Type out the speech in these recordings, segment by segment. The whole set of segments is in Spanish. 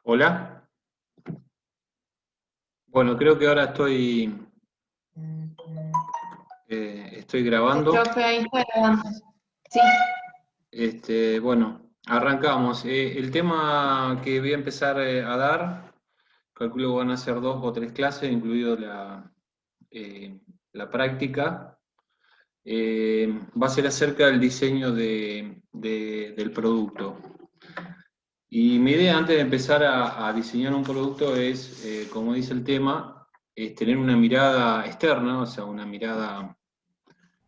Hola. Bueno, creo que ahora estoy grabando. Profe, ahí está grabando. Sí. Bueno, arrancamos. El tema que voy a empezar a dar, calculo que van a ser 2 o 3 clases, incluido la práctica. Va a ser acerca del diseño del producto. Y mi idea antes de empezar a diseñar un producto es, como dice el tema, es tener una mirada externa, o sea, una mirada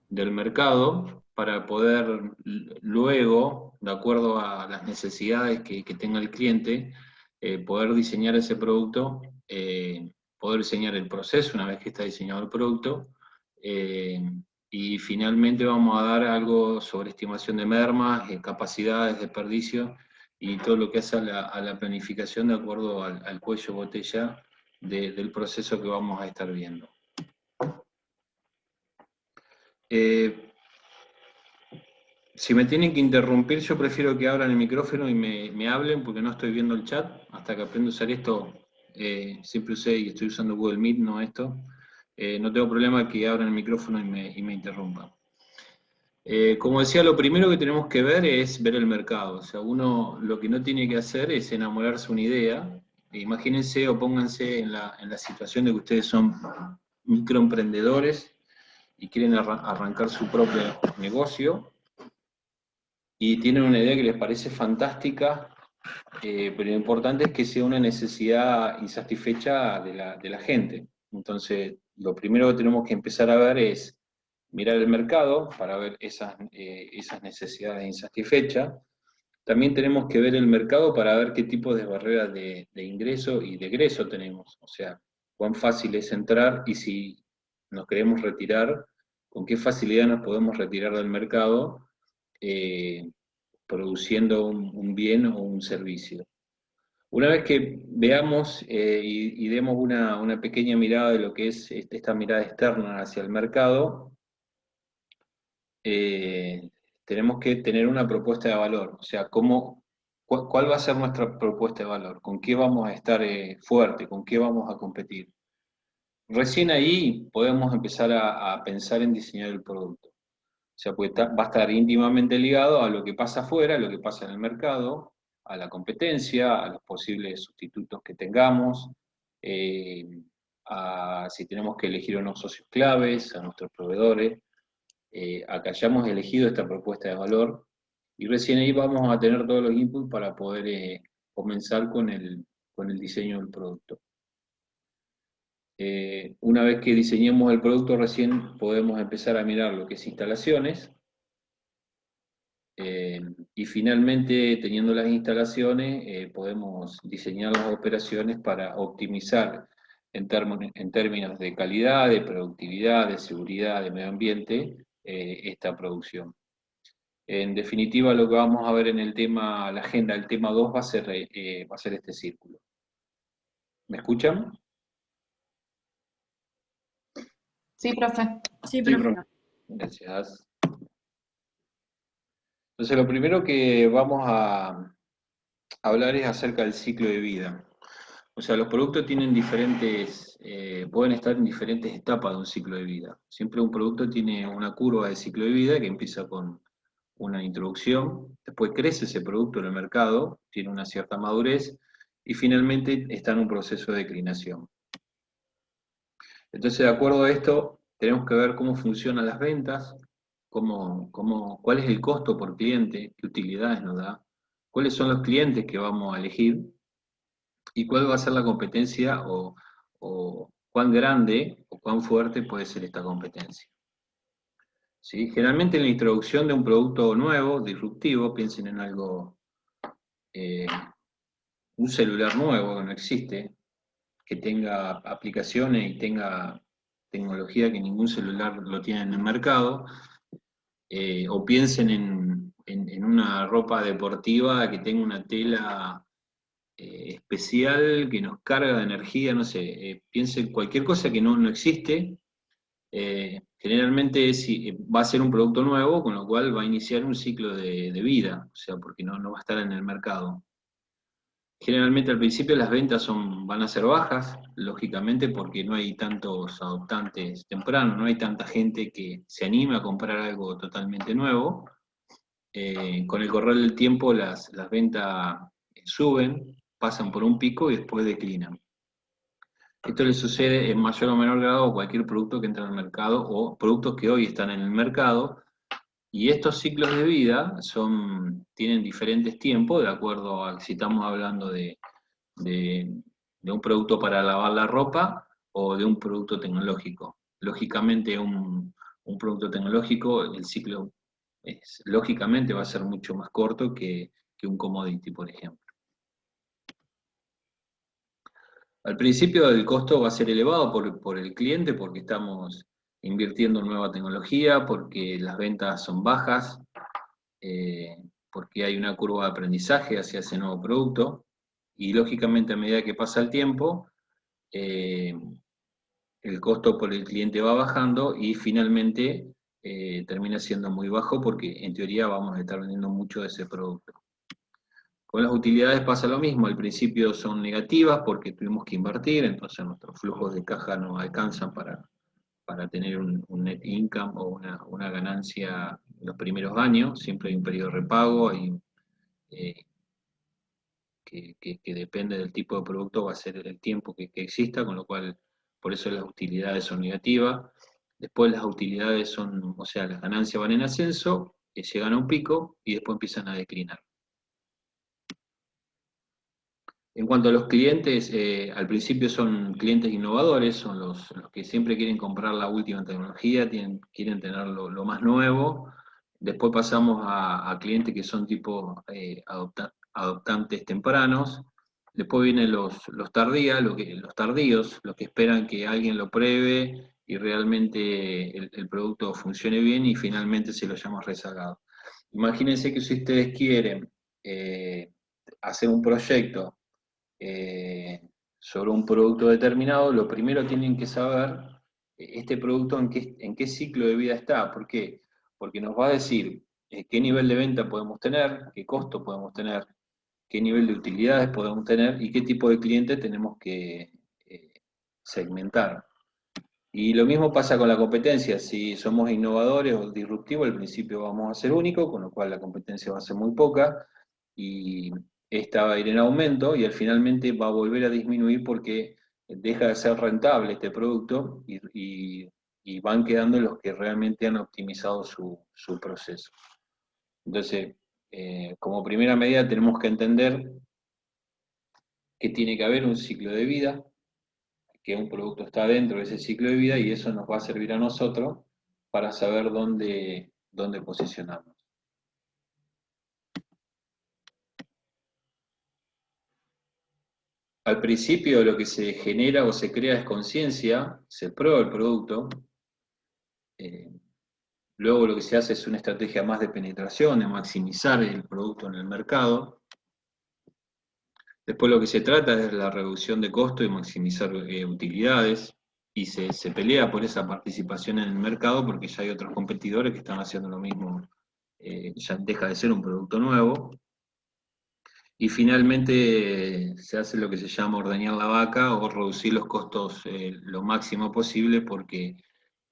del mercado para poder luego, de acuerdo a las necesidades que tenga el cliente, poder diseñar ese producto, poder diseñar el proceso una vez que está diseñado el producto, eh, y finalmente vamos a dar algo sobre estimación de mermas, capacidades, desperdicio, y todo lo que hace a la planificación de acuerdo al cuello botella del proceso que vamos a estar viendo. Si me tienen que interrumpir, yo prefiero que abran el micrófono y me hablen, porque no estoy viendo el chat. Hasta que aprendo a usar esto, siempre usé y estoy usando Google Meet, no esto. No tengo problema que abran el micrófono y me interrumpan. Como decía, lo primero que tenemos que ver es ver el mercado. O sea, uno lo que no tiene que hacer es enamorarse de una idea. Imagínense o pónganse en la situación de que ustedes son microemprendedores y quieren arrancar su propio negocio, y tienen una idea que les parece fantástica, pero lo importante es que sea una necesidad insatisfecha de la gente. Entonces, lo primero que tenemos que empezar a ver es mirar el mercado para ver esas necesidades insatisfechas. También tenemos que ver el mercado para ver qué tipo de barreras de ingreso y de egreso tenemos. O sea, cuán fácil es entrar, y si nos queremos retirar, con qué facilidad nos podemos retirar del mercado, produciendo un bien o un servicio. Una vez que veamos y demos una pequeña mirada de lo que es esta mirada externa hacia el mercado, tenemos que tener una propuesta de valor. O sea, ¿cuál va a ser nuestra propuesta de valor? ¿Con qué vamos a estar fuerte? ¿Con qué vamos a competir? Recién ahí podemos empezar a pensar en diseñar el producto. O sea, pues va a estar íntimamente ligado a lo que pasa afuera, a lo que pasa en el mercado, a la competencia, a los posibles sustitutos que tengamos, eh, a si tenemos que elegir unos socios claves, a nuestros proveedores, a que hayamos elegido esta propuesta de valor, y recién ahí vamos a tener todos los inputs para poder comenzar con el diseño del producto. Una vez que diseñemos el producto, recién podemos empezar a mirar lo que es instalaciones, y finalmente, teniendo las instalaciones, podemos diseñar las operaciones para optimizar en términos de calidad, de productividad, de seguridad, de medio ambiente, esta producción. En definitiva, lo que vamos a ver en el tema, la agenda, el tema 2 va a ser este círculo. ¿Me escuchan? Sí, profe. Sí, profe. Gracias. Entonces, lo primero que vamos a hablar es acerca del ciclo de vida. O sea, los productos tienen pueden estar en diferentes etapas de un ciclo de vida. Siempre un producto tiene una curva de ciclo de vida que empieza con una introducción, después crece ese producto en el mercado, tiene una cierta madurez, y finalmente está en un proceso de declinación. Entonces, de acuerdo a esto, tenemos que ver cómo funcionan las ventas, cuál es el costo por cliente, qué utilidades nos da, cuáles son los clientes que vamos a elegir, y cuál va a ser la competencia, o cuán grande o cuán fuerte puede ser esta competencia. ¿Sí? Generalmente en la introducción de un producto nuevo, disruptivo, piensen en algo, un celular nuevo que no existe, que tenga aplicaciones y tenga tecnología que ningún celular lo tiene en el mercado, o piensen en una ropa deportiva que tenga una tela especial que nos carga de energía, no sé, piensen cualquier cosa que no existe, generalmente va a ser un producto nuevo, con lo cual va a iniciar un ciclo de vida, o sea, porque no va a estar en el mercado. Generalmente al principio las ventas van a ser bajas, lógicamente porque no hay tantos adoptantes tempranos, no hay tanta gente que se anime a comprar algo totalmente nuevo. Con el correr del tiempo las ventas suben, pasan por un pico y después declinan. Esto le sucede en mayor o menor grado a cualquier producto que entra al mercado o productos que hoy están en el mercado. Y estos ciclos de vida tienen diferentes tiempos, de acuerdo a si estamos hablando de un producto para lavar la ropa o de un producto tecnológico. Lógicamente, un producto tecnológico, el ciclo lógicamente va a ser mucho más corto que un commodity, por ejemplo. Al principio el costo va a ser elevado por el cliente porque estamos invirtiendo en nueva tecnología, porque las ventas son bajas, porque hay una curva de aprendizaje hacia ese nuevo producto y lógicamente a medida que pasa el tiempo, el costo por el cliente va bajando y finalmente termina siendo muy bajo porque en teoría vamos a estar vendiendo mucho de ese producto. Con las utilidades pasa lo mismo, al principio son negativas porque tuvimos que invertir, entonces nuestros flujos de caja no alcanzan para tener un net income o una ganancia en los primeros años, siempre hay un periodo de repago, que depende del tipo de producto, va a ser el tiempo que exista, con lo cual por eso las utilidades son negativas. Después las utilidades o sea, las ganancias van en ascenso, llegan a un pico y después empiezan a declinar. En cuanto a los clientes, al principio son clientes innovadores, son los que siempre quieren comprar la última tecnología, quieren tener lo más nuevo. Después pasamos a clientes que son tipo adoptantes tempranos. Después vienen los tardíos, los que esperan que alguien lo pruebe y realmente el producto funcione bien y finalmente se lo llama rezagado. Imagínense que si ustedes quieren hacer un proyecto sobre un producto determinado, lo primero tienen que saber este producto en qué ciclo de vida está. ¿Por qué? Porque nos va a decir qué nivel de venta podemos tener, qué costo podemos tener, qué nivel de utilidades podemos tener y qué tipo de cliente tenemos que segmentar. Y lo mismo pasa con la competencia. Si somos innovadores o disruptivos, al principio vamos a ser únicos, con lo cual la competencia va a ser muy poca y esta va a ir en aumento y al finalmente va a volver a disminuir porque deja de ser rentable este producto y van quedando los que realmente han optimizado su proceso. Entonces, como primera medida tenemos que entender que tiene que haber un ciclo de vida, que un producto está dentro de ese ciclo de vida y eso nos va a servir a nosotros para saber dónde posicionarnos. Al principio lo que se genera o se crea es conciencia, se prueba el producto, luego lo que se hace es una estrategia más de penetración, de maximizar el producto en el mercado. Después lo que se trata es la reducción de costo y maximizar utilidades, y se pelea por esa participación en el mercado porque ya hay otros competidores que están haciendo lo mismo, ya deja de ser un producto nuevo. Y finalmente se hace lo que se llama ordeñar la vaca o reducir los costos lo máximo posible porque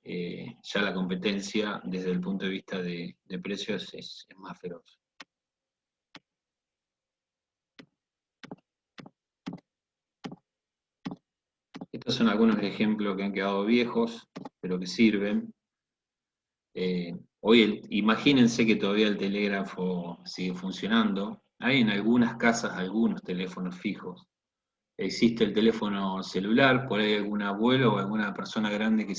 ya la competencia desde el punto de vista de precios es más feroz. Estos son algunos ejemplos que han quedado viejos, pero que sirven. Hoy imagínense que todavía el telégrafo sigue funcionando. Hay en algunas casas algunos teléfonos fijos. Existe el teléfono celular, por ahí algún abuelo o alguna persona grande que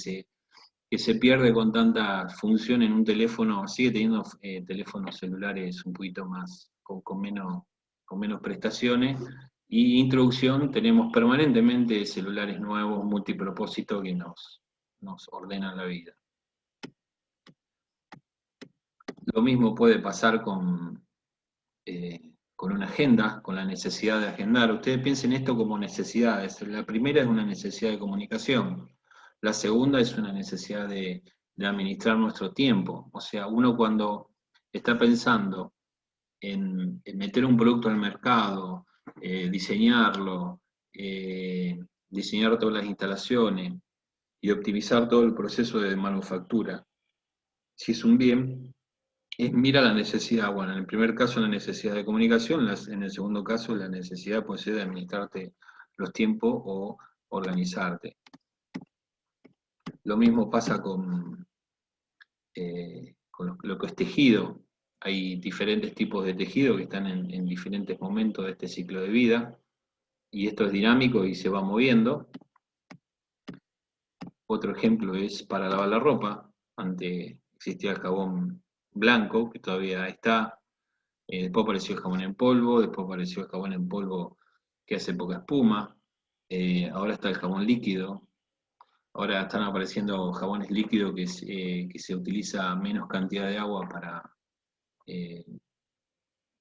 se pierde con tanta función en un teléfono, sigue teniendo teléfonos celulares un poquito más, con menos prestaciones. Y introducción, tenemos permanentemente celulares nuevos, multipropósito, que nos ordenan la vida. Lo mismo puede pasar con una agenda, con la necesidad de agendar. Ustedes piensen esto como necesidades. La primera es una necesidad de comunicación. La segunda es una necesidad de administrar nuestro tiempo. O sea, uno cuando está pensando en meter un producto al mercado, diseñarlo, diseñar todas las instalaciones y optimizar todo el proceso de manufactura, si es un bien, mira la necesidad, bueno, en el primer caso la necesidad de comunicación, en el segundo caso la necesidad puede ser de administrarte los tiempos o organizarte. Lo mismo pasa con lo que es tejido. Hay diferentes tipos de tejido que están en diferentes momentos de este ciclo de vida, y esto es dinámico y se va moviendo. Otro ejemplo es para lavar la ropa. Antes existía el jabón blanco, que todavía está. Después apareció el jabón en polvo, después apareció el jabón en polvo que hace poca espuma. Ahora está el jabón líquido. Ahora están apareciendo jabones líquidos que se utiliza menos cantidad de agua eh,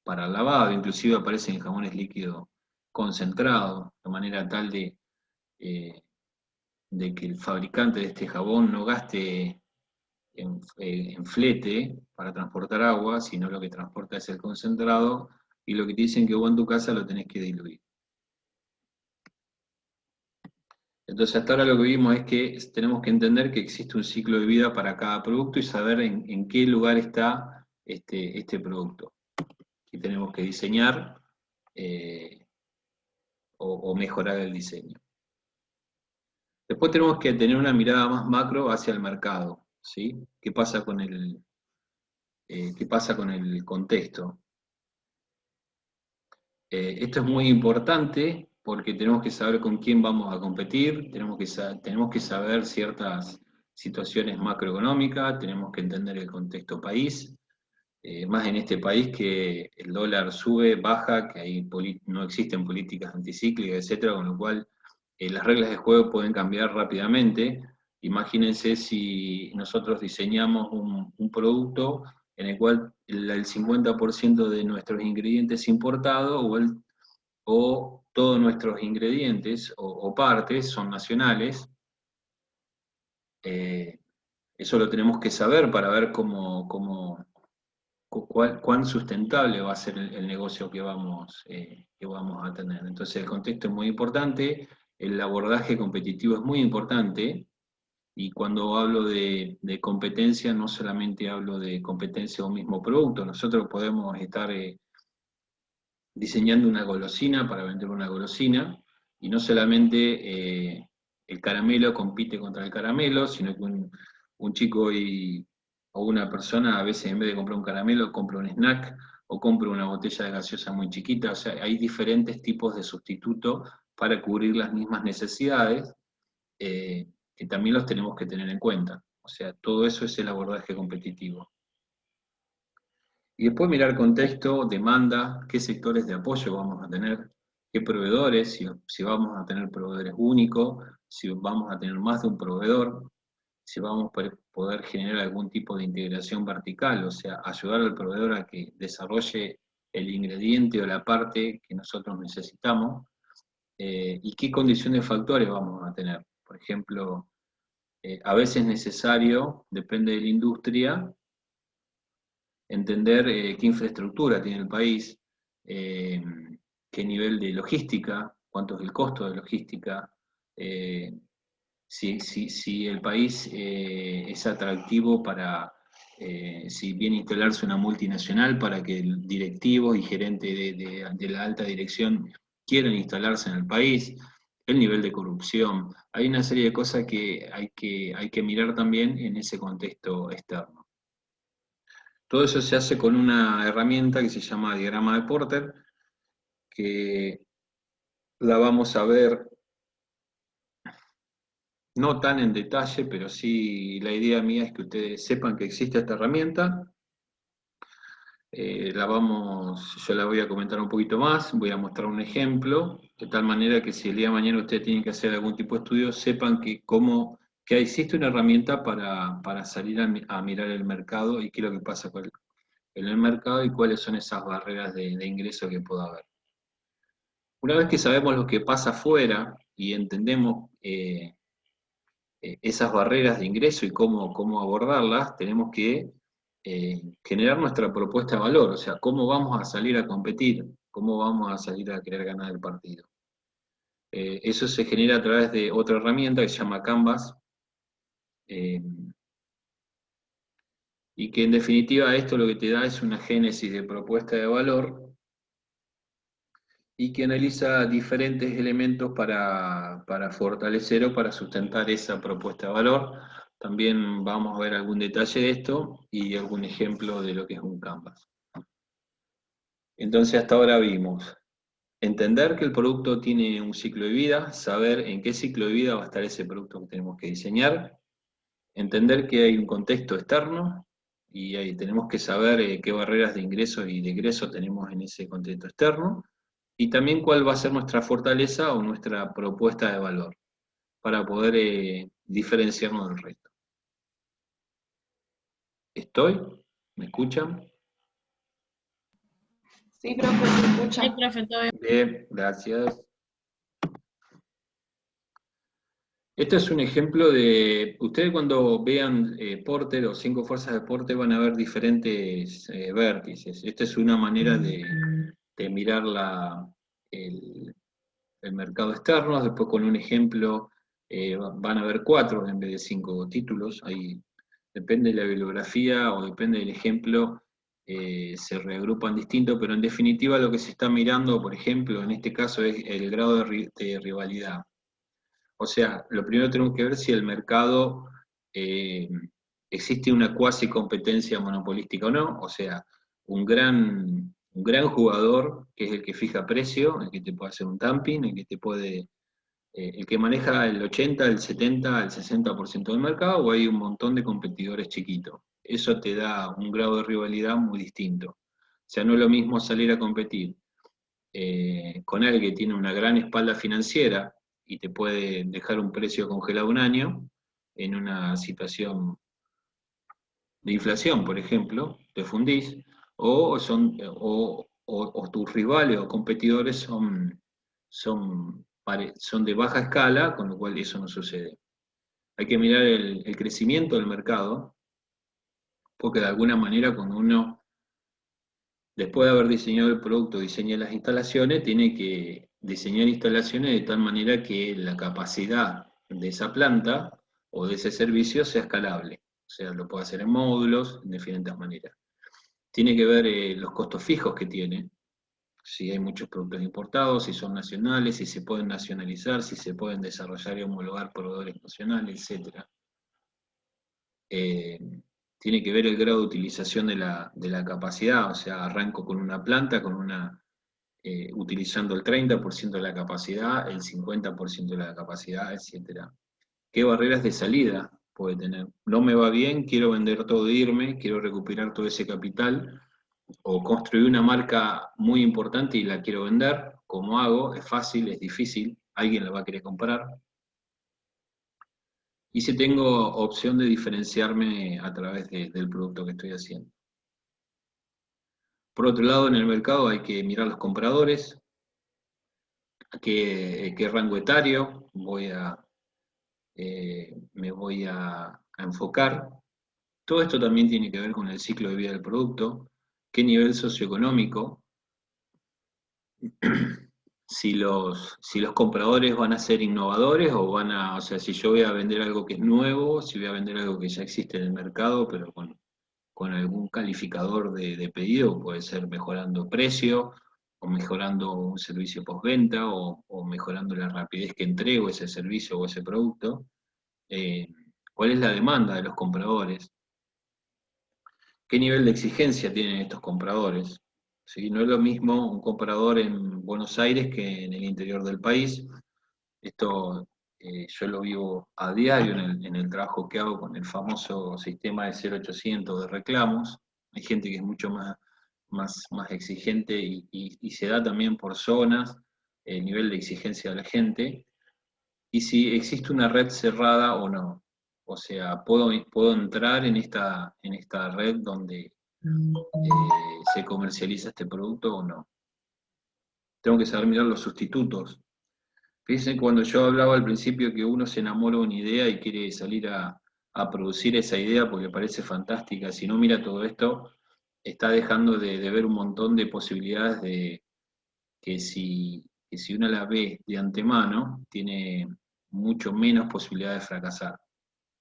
para el lavado. Inclusive aparecen jabones líquidos concentrados, de manera tal eh, de que el fabricante de este jabón no gaste en flete para transportar agua, sino lo que transporta es el concentrado, y lo que te dicen que vos en tu casa lo tenés que diluir. Entonces hasta ahora lo que vimos es que tenemos que entender que existe un ciclo de vida para cada producto y saber en qué lugar está este producto. Y tenemos que diseñar o mejorar el diseño. Después tenemos que tener una mirada más macro hacia el mercado, ¿sí? ¿Qué pasa con el contexto? Esto es muy importante porque tenemos que saber con quién vamos a competir, tenemos que saber ciertas situaciones macroeconómicas, tenemos que entender el contexto país, más en este país que el dólar sube, baja, que ahí no existen políticas anticíclicas, etcétera, con lo cual las reglas de juego pueden cambiar rápidamente. Imagínense si nosotros diseñamos un producto en el cual el 50% de nuestros ingredientes importados o todos nuestros ingredientes o partes son nacionales. Eso lo tenemos que saber para ver cuán sustentable va a ser el negocio que vamos a tener. Entonces el contexto es muy importante, el abordaje competitivo es muy importante, y cuando hablo de competencia no solamente hablo de competencia de un mismo producto. Nosotros podemos estar diseñando una golosina para vender una golosina, y no solamente el caramelo compite contra el caramelo, sino que un chico o una persona a veces en vez de comprar un caramelo compra un snack o compra una botella de gaseosa muy chiquita. O sea, hay diferentes tipos de sustitutos para cubrir las mismas necesidades, que también los tenemos que tener en cuenta. O sea, todo eso es el abordaje competitivo. Y después mirar contexto, demanda, qué sectores de apoyo vamos a tener, qué proveedores, si vamos a tener proveedores únicos, si vamos a tener más de un proveedor, si vamos a poder generar algún tipo de integración vertical, o sea, ayudar al proveedor a que desarrolle el ingrediente o la parte que nosotros necesitamos, y qué condiciones de factores vamos a tener. Por ejemplo, a veces es necesario, depende de la industria, entender qué infraestructura tiene el país, eh, qué nivel de logística, cuánto es el costo de logística, eh, si el país es atractivo para, si viene a instalarse una multinacional para que el directivo y gerente de la alta dirección quieran instalarse en el país, el nivel de corrupción. Hay una serie de cosas que hay que mirar también en ese contexto externo. Todo eso se hace con una herramienta que se llama diagrama de Porter, que la vamos a ver no tan en detalle, pero sí la idea mía es que ustedes sepan que existe esta herramienta. Yo la voy a comentar un poquito más, voy a mostrar un ejemplo, de tal manera que si el día de mañana ustedes tienen que hacer algún tipo de estudio, sepan que existe una herramienta para salir a mirar el mercado y qué es lo que pasa en el mercado y cuáles son esas barreras de ingreso que pueda haber. Una vez que sabemos lo que pasa afuera y entendemos esas barreras de ingreso y cómo abordarlas, tenemos que generar nuestra propuesta de valor, o sea, cómo vamos a salir a competir, cómo vamos a salir a querer ganar el partido. Eso se genera a través de otra herramienta que se llama Canvas, y que en definitiva esto lo que te da es una génesis de propuesta de valor, y que analiza diferentes elementos para fortalecer o para sustentar esa propuesta de valor. También vamos a ver algún detalle de esto y algún ejemplo de lo que es un Canvas. Entonces hasta ahora vimos entender que el producto tiene un ciclo de vida, saber en qué ciclo de vida va a estar ese producto que tenemos que diseñar, entender que hay un contexto externo y ahí tenemos que saber qué barreras de ingreso y de egreso tenemos en ese contexto externo, y también cuál va a ser nuestra fortaleza o nuestra propuesta de valor para poder diferenciarnos del resto. ¿Estoy? ¿Me escuchan? Sí, profe, se escucha. Sí, profe, todo bien. Bien, gracias. Este es un ejemplo de, ustedes cuando vean Porter o 5 fuerzas de Porter van a ver diferentes vértices. Esta es una manera de mirar el mercado externo. Después con un ejemplo van a ver 4 en vez de 5 títulos. Ahí depende de la bibliografía o depende del ejemplo, se reagrupan distinto, pero en definitiva lo que se está mirando, por ejemplo, en este caso es el grado de rivalidad. O sea, lo primero tenemos que ver si el mercado existe una cuasi competencia monopolística o no, o sea, un gran jugador que es el que fija precio, el que te puede hacer un dumping, el que te puede, el que maneja el 80, el 70, el 60% del mercado, o hay un montón de competidores chiquitos. Eso te da un grado de rivalidad muy distinto. O sea, no es lo mismo salir a competir con alguien que tiene una gran espalda financiera y te puede dejar un precio congelado un año en una situación de inflación, por ejemplo, te fundís, o tus rivales o competidores son de baja escala, con lo cual eso no sucede. Hay que mirar el crecimiento del mercado, porque de alguna manera cuando uno, después de haber diseñado el producto, diseña las instalaciones, tiene que diseñar instalaciones de tal manera que la capacidad de esa planta o de ese servicio sea escalable. O sea, lo puede hacer en módulos, de diferentes maneras. Tiene que ver los costos fijos que tiene, si hay muchos productos importados, si son nacionales, si se pueden nacionalizar, si se pueden desarrollar y homologar proveedores nacionales, etc. Tiene que ver el grado de utilización de la capacidad, o sea, arranco con una planta, utilizando el 30% de la capacidad, el 50% de la capacidad, etc. ¿Qué barreras de salida puede tener? No me va bien, quiero vender todo e irme, quiero recuperar todo ese capital, o construir una marca muy importante y la quiero vender. ¿Cómo hago? Es fácil, es difícil, alguien la va a querer comprar. Y si tengo opción de diferenciarme a través del producto que estoy haciendo. Por otro lado, en el mercado hay que mirar los compradores, qué rango etario me voy a enfocar. Todo esto también tiene que ver con el ciclo de vida del producto, qué nivel socioeconómico, si los compradores van a ser innovadores o sea, si yo voy a vender algo que es nuevo, si voy a vender algo que ya existe en el mercado, pero con algún calificador de pedido, puede ser mejorando precio, o mejorando un servicio postventa, o mejorando la rapidez que entrego ese servicio o ese producto. ¿Cuál es la demanda de los compradores? ¿Qué nivel de exigencia tienen estos compradores? ¿Sí? No es lo mismo un comprador en Buenos Aires que en el interior del país. Esto yo lo vivo a diario en el trabajo que hago con el famoso sistema de 0800 de reclamos. Hay gente que es mucho más exigente y se da también por zonas el nivel de exigencia de la gente. Y si existe una red cerrada o no. O sea, puedo entrar en esta red donde se comercializa este producto o no. Tengo que saber mirar los sustitutos. Fíjense cuando yo hablaba al principio que uno se enamora de una idea y quiere salir a producir esa idea porque le parece fantástica, si no mira todo esto, está dejando de ver un montón de posibilidades de que si uno la ve de antemano, tiene mucho menos posibilidades de fracasar.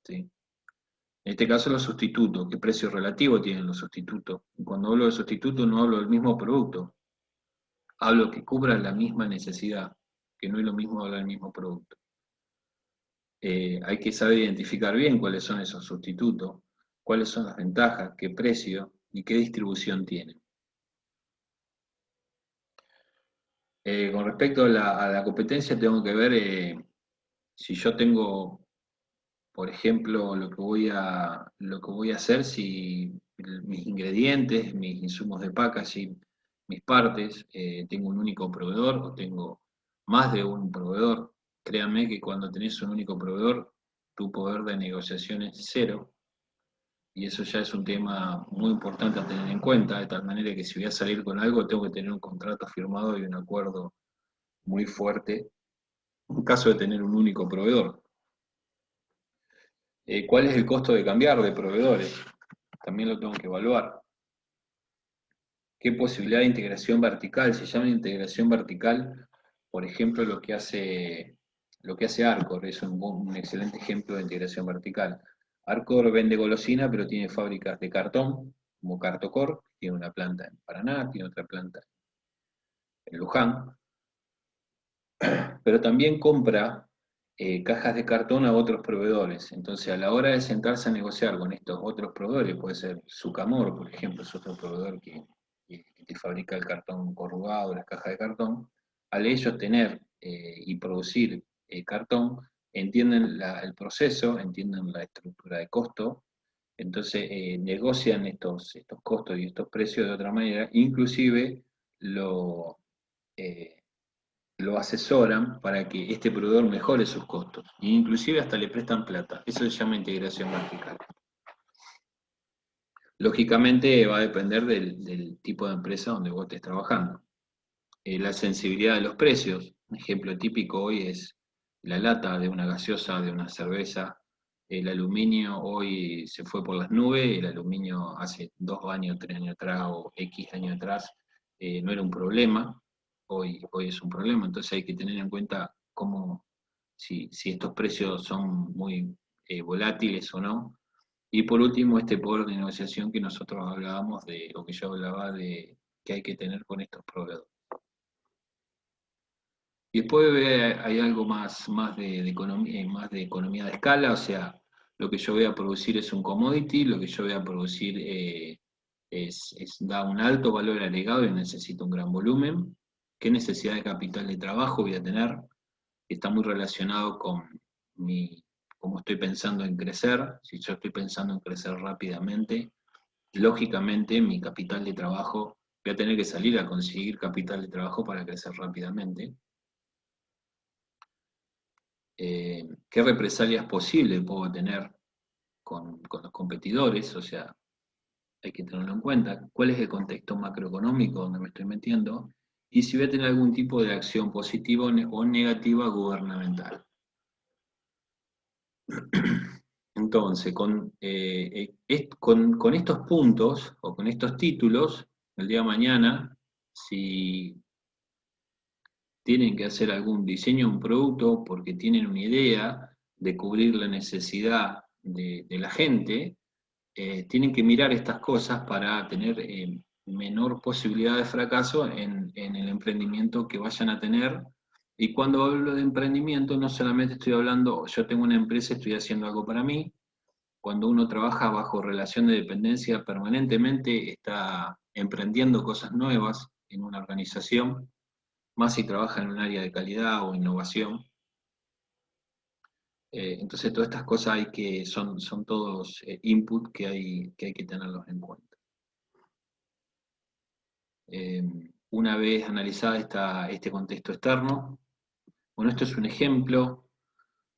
¿Sí? En este caso los sustitutos, ¿qué precio relativo tienen los sustitutos? Y cuando hablo de sustitutos no hablo del mismo producto, hablo que cubra la misma necesidad, que no es lo mismo hablar del mismo producto. Hay que saber identificar bien cuáles son esos sustitutos, cuáles son las ventajas, qué precio y qué distribución tienen. Con respecto a la competencia, tengo que ver si yo tengo, por ejemplo, lo que voy a hacer, si mis ingredientes, mis insumos de packaging, mis partes, tengo un único proveedor o tengo más de un proveedor. Créanme que cuando tenés un único proveedor, tu poder de negociación es cero. Y eso ya es un tema muy importante a tener en cuenta, de tal manera que si voy a salir con algo, tengo que tener un contrato firmado y un acuerdo muy fuerte en caso de tener un único proveedor. ¿Cuál es el costo de cambiar de proveedores? También lo tengo que evaluar. ¿Qué posibilidad de integración vertical? Se llama integración vertical, por ejemplo, lo que hace Arcor, es un excelente ejemplo de integración vertical. Arcor vende golosina, pero tiene fábricas de cartón, como Cartocor, tiene una planta en Paraná, tiene otra planta en Luján, pero también compra cajas de cartón a otros proveedores. Entonces, a la hora de sentarse a negociar con estos otros proveedores, puede ser Sucamor, por ejemplo, es otro proveedor que te fabrica el cartón corrugado, las cajas de cartón, al ellos tener y producir cartón, entienden el proceso, entienden la estructura de costo, entonces negocian estos costos y estos precios de otra manera, inclusive lo, eh, lo asesoran para que este proveedor mejore sus costos, e inclusive hasta le prestan plata. Eso se llama integración vertical. Lógicamente va a depender del tipo de empresa donde vos estés trabajando. La sensibilidad de los precios, un ejemplo típico hoy es la lata de una gaseosa, de una cerveza. El aluminio hoy se fue por las nubes, el aluminio hace 2 años, 3 años atrás o X años atrás no era un problema, hoy es un problema, entonces hay que tener en cuenta cómo, si estos precios son muy volátiles o no. Y por último, este poder de negociación que nosotros hablábamos de, o que yo hablaba de que hay que tener con estos proveedores. Y después hay algo más más de economía de escala, o sea, lo que yo voy a producir es un commodity, lo que yo voy a producir da un alto valor agregado y necesito un gran volumen. ¿Qué necesidad de capital de trabajo voy a tener? Está muy relacionado con cómo estoy pensando en crecer. Si yo estoy pensando en crecer rápidamente, lógicamente mi capital de trabajo, voy a tener que salir a conseguir capital de trabajo para crecer rápidamente. ¿Qué represalias posibles puedo tener con los competidores? O sea, hay que tenerlo en cuenta. ¿Cuál es el contexto macroeconómico donde me estoy metiendo? Y si voy a tener algún tipo de acción positiva o negativa gubernamental. Entonces, con estos puntos o con estos títulos, el día de mañana, si tienen que hacer algún diseño de un producto porque tienen una idea de cubrir la necesidad de la gente, tienen que mirar estas cosas para tener menor posibilidad de fracaso en el emprendimiento que vayan a tener. Y cuando hablo de emprendimiento, no solamente estoy hablando, yo tengo una empresa, estoy haciendo algo para mí. Cuando uno trabaja bajo relación de dependencia permanentemente, está emprendiendo cosas nuevas en una organización, más si trabaja en un área de calidad o innovación. Entonces todas estas cosas son todos inputs que hay que tenerlos en cuenta. Una vez analizada este contexto externo, bueno, esto es un ejemplo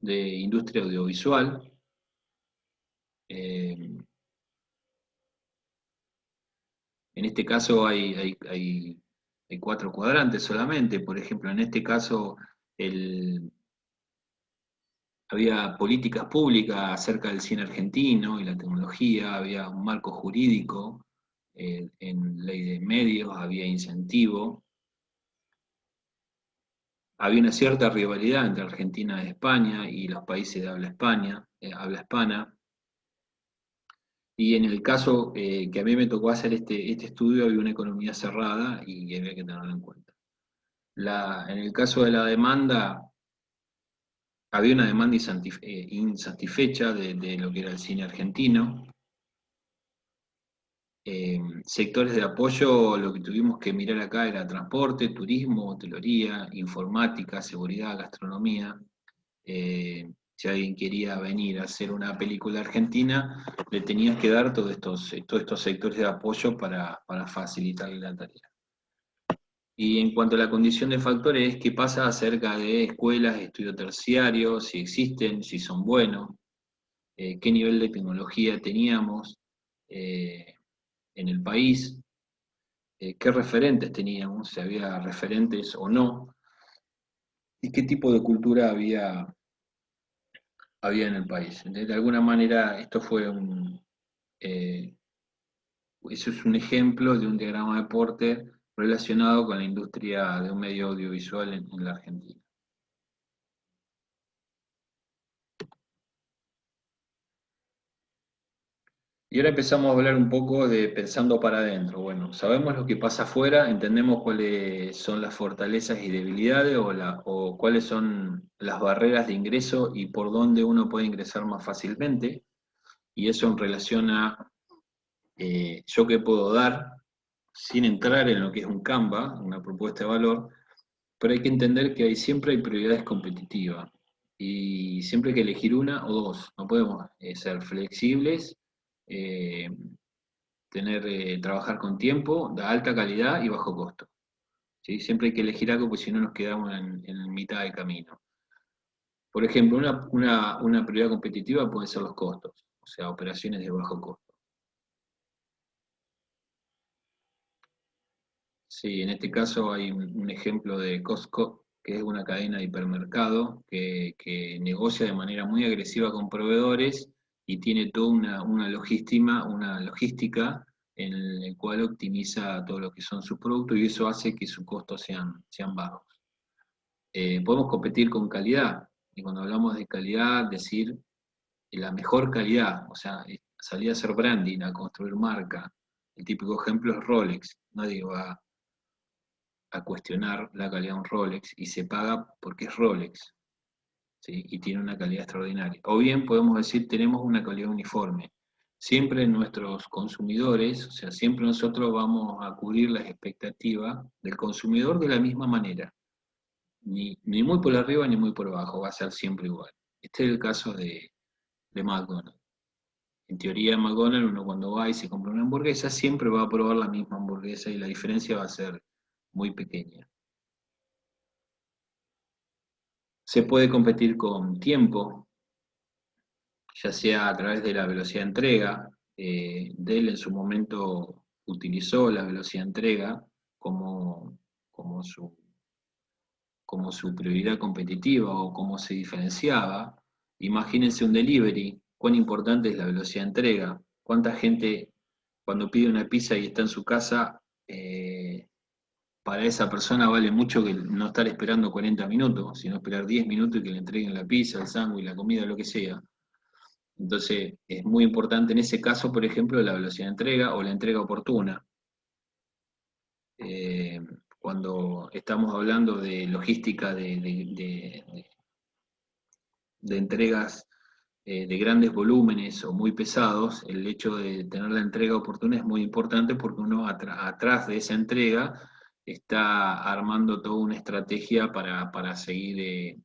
de industria audiovisual. En este caso hay 4 cuadrantes solamente, por ejemplo, en este caso había políticas públicas acerca del cine argentino y la tecnología, había un marco jurídico, en ley de medios, había incentivo, había una cierta rivalidad entre Argentina y España y los países de habla hispana. Y en el caso que a mí me tocó hacer este estudio, había una economía cerrada y había que tenerlo en cuenta. En el caso de la demanda, había una demanda insatisfecha de lo que era el cine argentino. Sectores de apoyo, lo que tuvimos que mirar acá era transporte, turismo, hotelería, informática, seguridad, gastronomía. Si alguien quería venir a hacer una película argentina, le tenías que dar todos estos sectores de apoyo para facilitarle la tarea. Y en cuanto a la condición de factores, ¿qué pasa acerca de escuelas, estudio terciario, si existen, si son buenos, qué nivel de tecnología teníamos en el país, qué referentes teníamos, si había referentes o no, y qué tipo de cultura había en el país? De alguna manera, eh, eso es un ejemplo de un diagrama de Porter relacionado con la industria de un medio audiovisual en la Argentina. Y ahora empezamos a hablar un poco de pensando para adentro. Bueno, sabemos lo que pasa afuera, entendemos cuáles son las fortalezas y debilidades o cuáles son las barreras de ingreso y por dónde uno puede ingresar más fácilmente. Y eso en relación a yo qué puedo dar, sin entrar en lo que es un Canva, una propuesta de valor, pero hay que entender que siempre hay prioridades competitivas y siempre hay que elegir una o dos. No podemos ser flexibles, eh, trabajar con tiempo, de alta calidad y bajo costo. ¿Sí? Siempre hay que elegir algo, porque si no nos quedamos en mitad del camino. Por ejemplo, una prioridad competitiva pueden ser los costos, o sea, operaciones de bajo costo. Sí, en este caso hay un ejemplo de Costco, que es una cadena de hipermercado que negocia de manera muy agresiva con proveedores y tiene toda una logística en el cual optimiza todo lo que son sus productos y eso hace que sus costos sean bajos. Podemos competir con calidad, y cuando hablamos de calidad, decir la mejor calidad, o sea, salir a hacer branding, a construir marca. El típico ejemplo es Rolex. Nadie va a cuestionar la calidad de un Rolex y se paga porque es Rolex, ¿sí? Y tiene una calidad extraordinaria. O bien podemos decir, tenemos una calidad uniforme. Siempre nuestros consumidores, o sea, siempre nosotros vamos a cubrir las expectativas del consumidor de la misma manera. Ni muy por arriba ni muy por abajo, va a ser siempre igual. Este es el caso de McDonald's. En teoría, en McDonald's, uno cuando va y se compra una hamburguesa, siempre va a probar la misma hamburguesa y la diferencia va a ser muy pequeña. Se puede competir con tiempo, ya sea a través de la velocidad de entrega. Dell en su momento utilizó la velocidad de entrega como, como su, como su prioridad competitiva o como se diferenciaba. Imagínense un delivery, cuán importante es la velocidad de entrega, cuánta gente cuando pide una pizza y está en su casa, para esa persona vale mucho que no estar esperando 40 minutos, sino esperar 10 minutos y que le entreguen la pizza, el sándwich, la comida, lo que sea. Entonces, es muy importante en ese caso, por ejemplo, la velocidad de entrega o la entrega oportuna. Eh, Cuando estamos hablando de logística de entregas de grandes volúmenes o muy pesados, el hecho de tener la entrega oportuna es muy importante porque uno atrás de esa entrega está armando toda una estrategia para seguir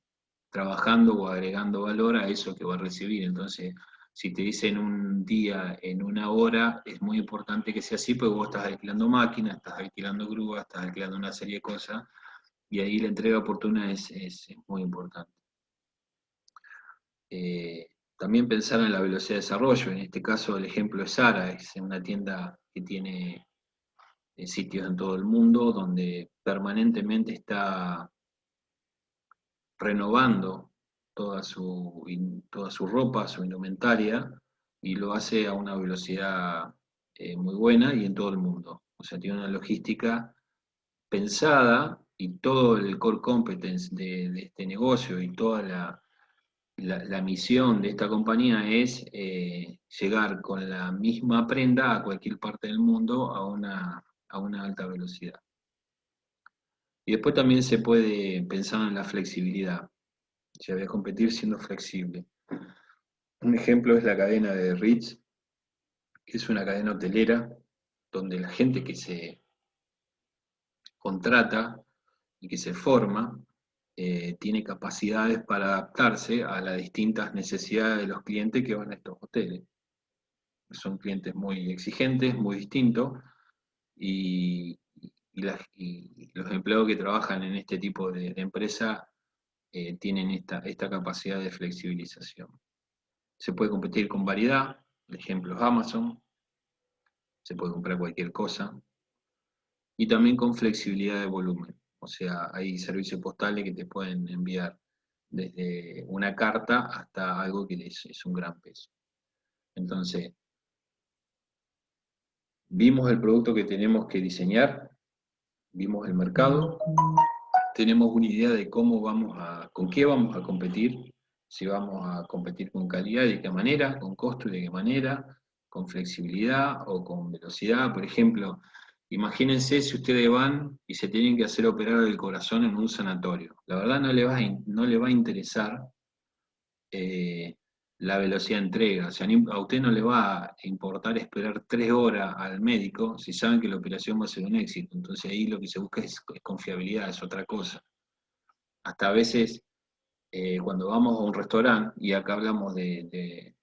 trabajando o agregando valor a eso que va a recibir. Entonces, si te dicen un día en una hora, es muy importante que sea así, porque vos estás alquilando máquinas, estás alquilando grúas, estás alquilando una serie de cosas, y ahí la entrega oportuna es muy importante. También pensar en la velocidad de desarrollo, en este caso el ejemplo es Zara, es una tienda que tiene sitios en todo el mundo donde permanentemente está renovando toda su ropa, su indumentaria, y lo hace a una velocidad muy buena y en todo el mundo. O sea, tiene una logística pensada y todo el core competence de este negocio y toda la misión de esta compañía es llegar con la misma prenda a cualquier parte del mundo a una alta velocidad. Y después también se puede pensar en la flexibilidad. Si había competir siendo flexible. Un ejemplo es la cadena de Ritz, que es una cadena hotelera donde la gente que se contrata y que se forma tiene capacidades para adaptarse a las distintas necesidades de los clientes que van a estos hoteles. Son clientes muy exigentes, muy distintos, y, y los empleados que trabajan en este tipo de empresa tienen esta capacidad de flexibilización. Se puede competir con variedad, el ejemplo es Amazon, se puede comprar cualquier cosa, y también con flexibilidad de volumen. O sea, hay servicios postales que te pueden enviar desde una carta hasta algo que es un gran peso. Entonces, vimos el producto que tenemos que diseñar, vimos el mercado, tenemos una idea de con qué vamos a competir, si vamos a competir con calidad y de qué manera, con costo y de qué manera, con flexibilidad o con velocidad. Por ejemplo, imagínense si ustedes van y se tienen que hacer operar el corazón en un sanatorio. La verdad no le va a interesar la velocidad de entrega. O sea, a usted no le va a importar esperar 3 horas al médico si saben que la operación va a ser un éxito. Entonces ahí lo que se busca es confiabilidad, es otra cosa. Hasta a veces cuando vamos a un restaurante, y acá hablamos del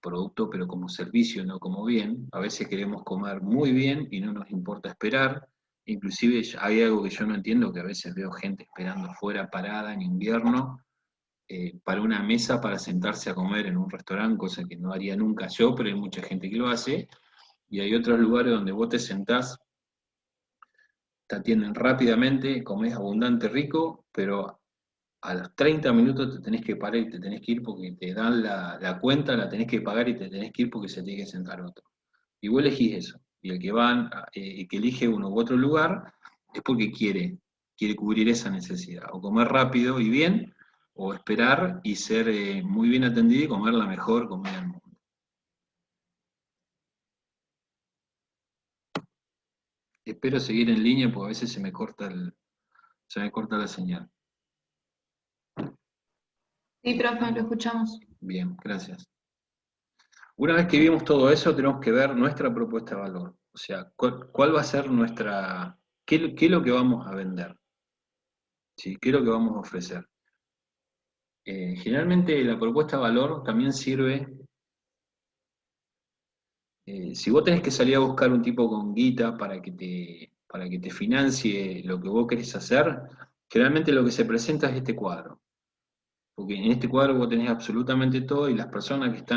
producto, pero como servicio, no como bien, a veces queremos comer muy bien y no nos importa esperar. Inclusive hay algo que yo no entiendo, que a veces veo gente esperando afuera parada en invierno para una mesa para sentarse a comer en un restaurante, cosa que no haría nunca yo, pero hay mucha gente que lo hace, y hay otros lugares donde vos te sentás, te atienden rápidamente, comés abundante, rico, pero a los 30 minutos te tenés que parar y te tenés que ir porque te dan la cuenta, la tenés que pagar y te tenés que ir porque se tiene que sentar otro. Y vos elegís eso. Y el que que elige uno u otro lugar es porque quiere cubrir esa necesidad. O comer rápido y bien, o esperar y ser muy bien atendido y comer la mejor comida del mundo. Espero seguir en línea porque a veces se me corta la señal. Sí, profe, lo escuchamos. Bien, gracias. Una vez que vimos todo eso, tenemos que ver nuestra propuesta de valor. O sea, cuál va a ser qué es lo que vamos a vender, ¿sí? ¿Qué es lo que vamos a ofrecer? Generalmente la propuesta de valor también sirve, si vos tenés que salir a buscar un tipo con guita para que te financie lo que vos querés hacer, generalmente lo que se presenta es este cuadro. Porque en este cuadro vos tenés absolutamente todo y las personas que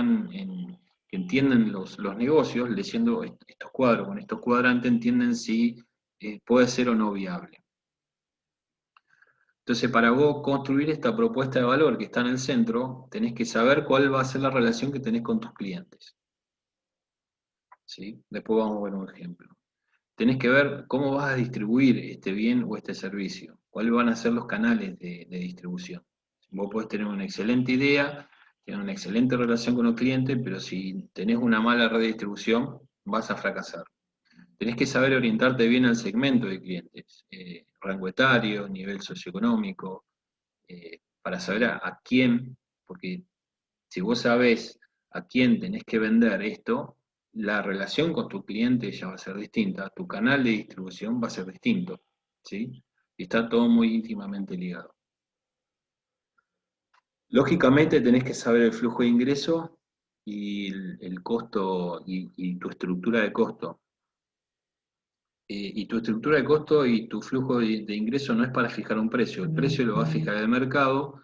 entienden los negocios, leyendo estos cuadros con estos cuadrantes, entienden si puede ser o no viable. Entonces, para vos construir esta propuesta de valor que está en el centro, tenés que saber cuál va a ser la relación que tenés con tus clientes. ¿Sí? Después vamos a ver un ejemplo. Tenés que ver cómo vas a distribuir este bien o este servicio, cuáles van a ser los canales de distribución. Vos podés tener una excelente idea, tener una excelente relación con los clientes, pero si tenés una mala red de distribución, vas a fracasar. Tenés que saber orientarte bien al segmento de clientes, rango etario, nivel socioeconómico, para saber a quién, porque si vos sabés a quién tenés que vender esto, la relación con tu cliente ya va a ser distinta, tu canal de distribución va a ser distinto, ¿sí? Y está todo muy íntimamente ligado. Lógicamente tenés que saber el flujo de ingreso y el costo y tu estructura de costo. Y tu estructura de costo y tu flujo de ingreso no es para fijar un precio, el precio lo va a fijar el mercado.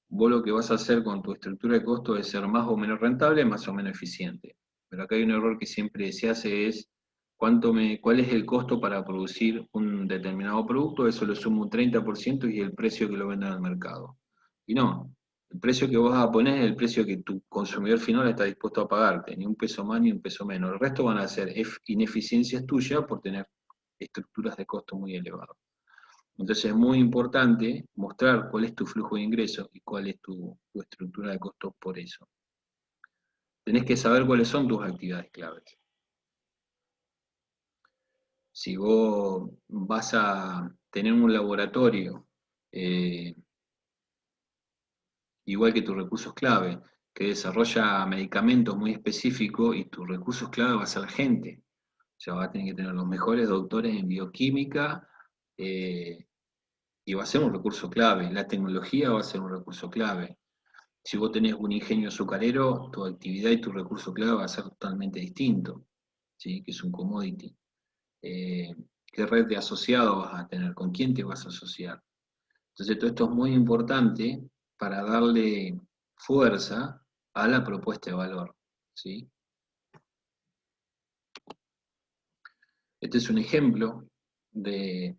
Vos lo que vas a hacer con tu estructura de costo es ser más o menos rentable, más o menos eficiente. Pero acá hay un error que siempre se hace, es ¿Cuál es el costo para producir un determinado producto? Eso lo sumo un 30% y el precio que lo venden al mercado. Y no, el precio que vos vas a poner es el precio que tu consumidor final está dispuesto a pagarte, ni un peso más ni un peso menos. El resto van a ser ineficiencias tuyas por tener estructuras de costo muy elevadas. Entonces es muy importante mostrar cuál es tu flujo de ingresos y cuál es tu estructura de costos por eso. Tenés que saber cuáles son tus actividades claves. Si vos vas a tener un laboratorio, eh, igual que tus recursos clave, que desarrolla medicamentos muy específicos y tus recursos clave va a ser la gente. O sea, va a tener que tener los mejores doctores en bioquímica eh, y va a ser un recurso clave. La tecnología va a ser un recurso clave. Si vos tenés un ingenio azucarero, tu actividad y tu recurso clave va a ser totalmente distinto, ¿sí? Que es un commodity. ¿Qué red de asociados vas a tener? ¿Con quién te vas a asociar? Entonces todo esto es muy importante para darle fuerza a la propuesta de valor, ¿sí? Este es un ejemplo de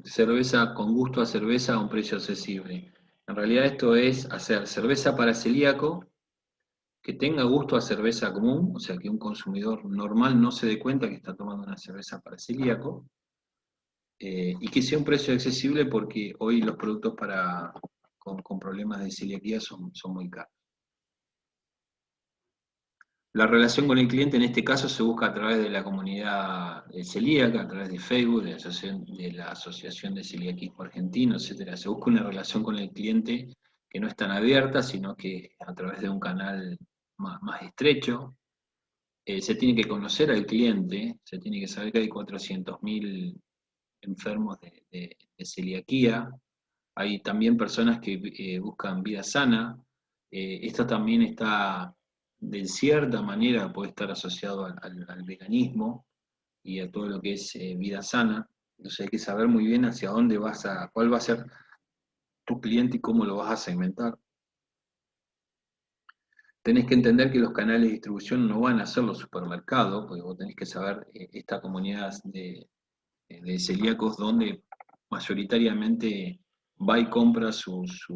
cerveza con gusto a cerveza a un precio accesible. En realidad esto es hacer cerveza para celíaco que tenga gusto a cerveza común, o sea que un consumidor normal no se dé cuenta que está tomando una cerveza para celíaco, y que sea un precio accesible porque hoy los productos con problemas de celiaquía son muy caros. La relación con el cliente en este caso se busca a través de la comunidad celíaca, a través de Facebook, de la Asociación de Celiaquismo Argentino, etcétera. Se busca una relación con el cliente que no es tan abierta, sino que a través de un canal más estrecho. Se tiene que conocer al cliente, se tiene que saber que hay 400.000 enfermos de celiaquía. Hay también personas que buscan vida sana. Esto también está, de cierta manera, puede estar asociado al veganismo y a todo lo que es vida sana. Entonces hay que saber muy bien hacia dónde cuál va a ser tu cliente y cómo lo vas a segmentar. Tenés que entender que los canales de distribución no van a ser los supermercados, porque vos tenés que saber esta comunidad de celíacos donde mayoritariamente va y compra sus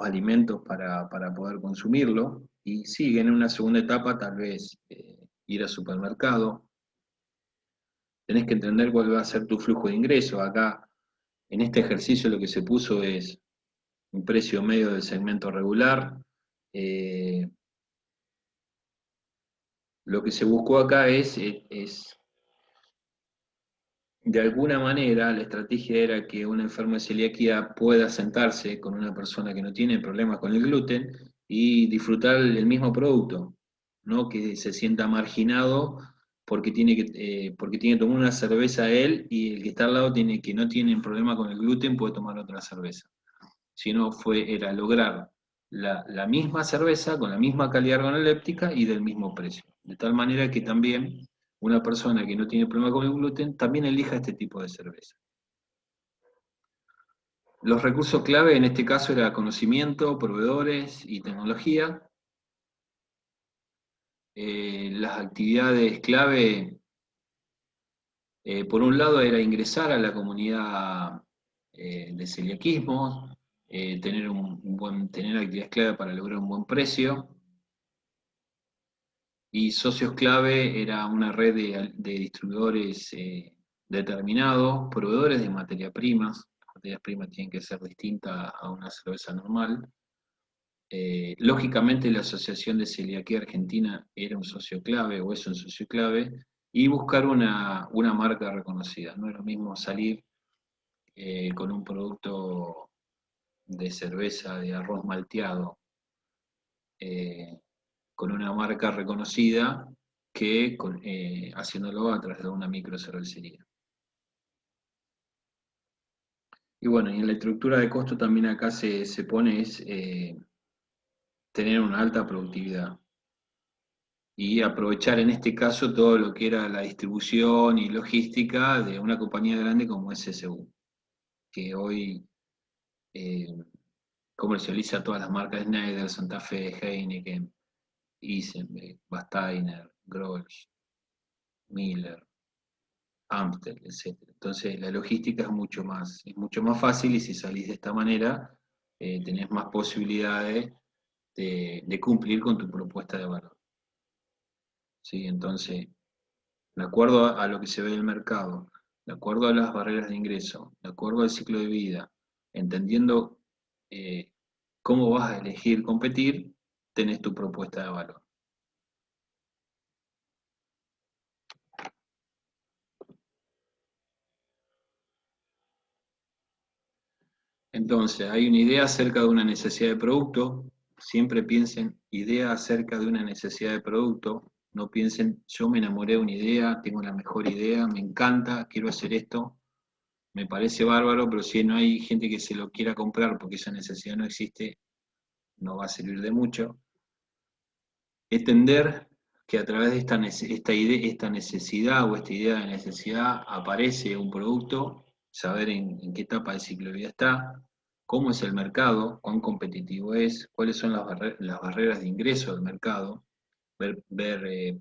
alimentos para poder consumirlo, y sigue en una segunda etapa tal vez ir al supermercado. Tenés que entender cuál va a ser tu flujo de ingresos. Acá, en este ejercicio, lo que se puso es un precio medio del segmento regular. Eh, lo que se buscó acá es de alguna manera, la estrategia era que un enfermo de celiaquía pueda sentarse con una persona que no tiene problemas con el gluten y disfrutar el mismo producto, no que se sienta marginado porque tiene que tomar una cerveza él y el que está al lado que no tiene problema con el gluten puede tomar otra cerveza. Sino era lograr la misma cerveza con la misma calidad organoléptica y del mismo precio. De tal manera que también una persona que no tiene problema con el gluten también elija este tipo de cerveza. Los recursos clave en este caso era conocimiento, proveedores y tecnología. Las actividades clave, por un lado, era ingresar a la comunidad de celiaquismo, tener actividades clave para lograr un buen precio. Y socios clave era una red de distribuidores determinados, proveedores de materias primas. Las materias primas tienen que ser distintas a una cerveza normal. Lógicamente la Asociación de Celiaquía Argentina era un socio clave o es un socio clave, y buscar una marca reconocida. No es lo mismo salir con un producto de cerveza de arroz malteado eh, con una marca reconocida que haciéndolo a través de una microcervecería. Y bueno, y en la estructura de costo también acá se pone es tener una alta productividad y aprovechar en este caso todo lo que era la distribución y logística de una compañía grande como es SSU, que hoy comercializa todas las marcas Schneider, Santa Fe, Heineken, Isenbeck, Basteiner, Grols, Miller, Amstel, etc. Entonces la logística es mucho más fácil, y si salís de esta manera, tenés más posibilidades de cumplir con tu propuesta de valor. ¿Sí? Entonces, de acuerdo a lo que se ve en el mercado, de acuerdo a las barreras de ingreso, de acuerdo al ciclo de vida, entendiendo cómo vas a elegir competir, tenés tu propuesta de valor. Entonces, hay una idea acerca de una necesidad de producto. Siempre piensen idea acerca de una necesidad de producto. No piensen, yo me enamoré de una idea, tengo la mejor idea, me encanta, quiero hacer esto, me parece bárbaro, pero si no hay gente que se lo quiera comprar porque esa necesidad no existe, no va a servir de mucho. Entender que a través de esta necesidad o esta idea de necesidad aparece un producto, saber en qué etapa del ciclo de vida está, cómo es el mercado, cuán competitivo es, cuáles son las barreras de ingreso del mercado, ver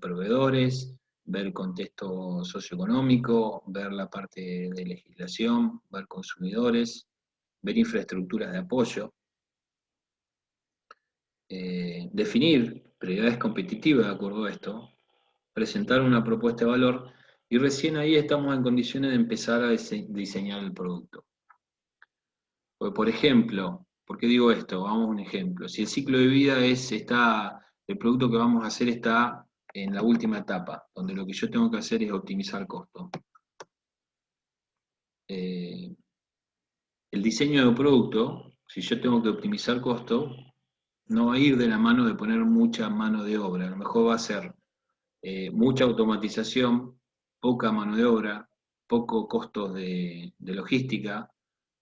proveedores, ver contexto socioeconómico, ver la parte de legislación, ver consumidores, ver infraestructuras de apoyo, definir prioridades competitivas de acuerdo a esto, presentar una propuesta de valor, y recién ahí estamos en condiciones de empezar a diseñar el producto. Porque, por ejemplo, ¿por qué digo esto? Vamos a un ejemplo. Si el ciclo de vida el producto que vamos a hacer está en la última etapa, donde lo que yo tengo que hacer es optimizar costo. El diseño de un producto, si yo tengo que optimizar costo, no va a ir de la mano de poner mucha mano de obra. A lo mejor va a ser mucha automatización, poca mano de obra, poco costos de logística.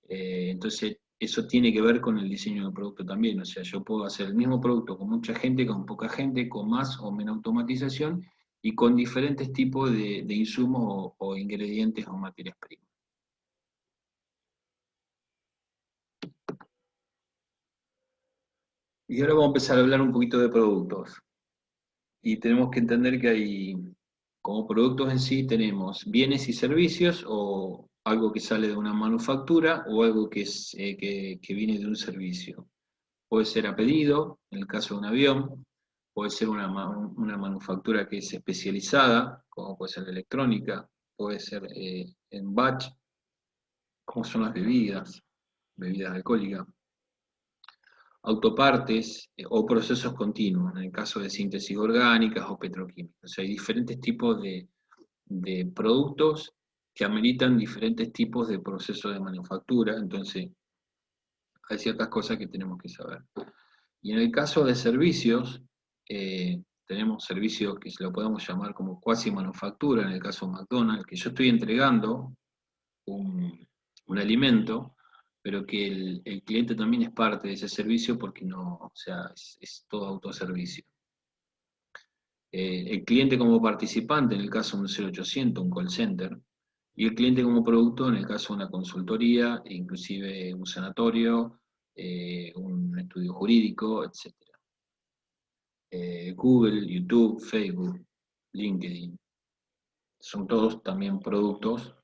Entonces, eso tiene que ver con el diseño del producto también. O sea, yo puedo hacer el mismo producto con mucha gente, con poca gente, con más o menos automatización y con diferentes tipos de insumos o ingredientes o materias primas. Y ahora vamos a empezar a hablar un poquito de productos. Y tenemos que entender que como productos en sí, tenemos bienes y servicios, o algo que sale de una manufactura, o algo que viene de un servicio. Puede ser a pedido, en el caso de un avión, puede ser una manufactura que es especializada, como puede ser la electrónica, puede ser en batch, como son las bebidas alcohólicas, autopartes o procesos continuos, en el caso de síntesis orgánicas o petroquímicas. O sea, hay diferentes tipos de productos que ameritan diferentes tipos de procesos de manufactura, entonces hay ciertas cosas que tenemos que saber. Y en el caso de servicios, tenemos servicios que se lo podemos llamar como cuasi manufactura, en el caso de McDonald's, que yo estoy entregando un alimento, pero que el cliente también es parte de ese servicio porque no, o sea, es todo autoservicio. El cliente como participante en el caso de un 0800, un call center, y el cliente como producto en el caso de una consultoría, inclusive un sanatorio, un estudio jurídico, etc. Google, YouTube, Facebook, LinkedIn, son todos también productos,